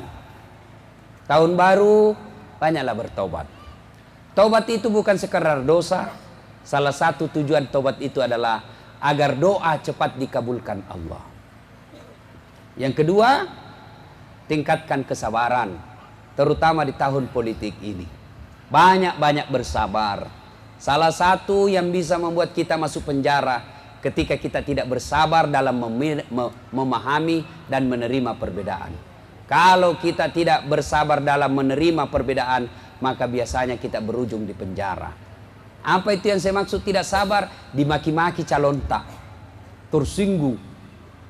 Tahun baru banyaklah bertobat. Tobat itu bukan sekadar dosa. Salah satu tujuan tobat itu adalah agar doa cepat dikabulkan Allah. Yang kedua, tingkatkan kesabaran, terutama di tahun politik ini. Banyak-banyak bersabar. Salah satu yang bisa membuat kita masuk penjara ketika kita tidak bersabar dalam memahami dan menerima perbedaan. Kalau kita tidak bersabar dalam menerima perbedaan, maka biasanya kita berujung di penjara. Apa itu yang saya maksud tidak sabar? Dimaki-maki calon tak, tersinggung.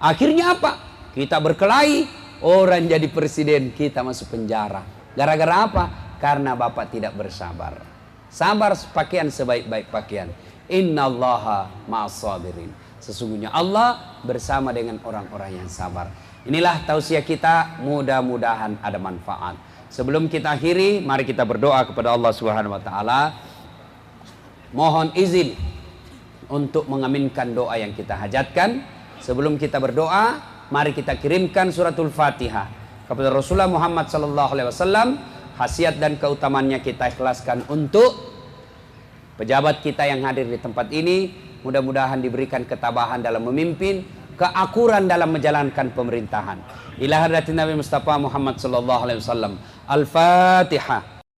Akhirnya apa? Kita berkelahi. Orang jadi presiden, kita masuk penjara. Gara-gara apa? Karena bapak tidak bersabar. Sabar pakaian sebaik-baik pakaian. Innallaha ma'as-sabirin. Sesungguhnya Allah bersama dengan orang-orang yang sabar. Inilah tausiah kita, mudah-mudahan ada manfaat. Sebelum kita akhiri, mari kita berdoa kepada Allah Subhanahu wa taala. Mohon izin untuk mengaminkan doa yang kita hajatkan. Sebelum kita berdoa, mari kita kirimkan suratul Fatihah kepada Rasulullah Muhammad sallallahu alaihi wasallam. Khasiat dan keutamannya kita ikhlaskan untuk pejabat kita yang hadir di tempat ini. Mudah-mudahan diberikan ketabahan dalam memimpin, keakuran dalam menjalankan pemerintahan. Ila hadratin Nabi Mustafa Muhammad sallallahu alaihi wasallam. Al-Fatihah.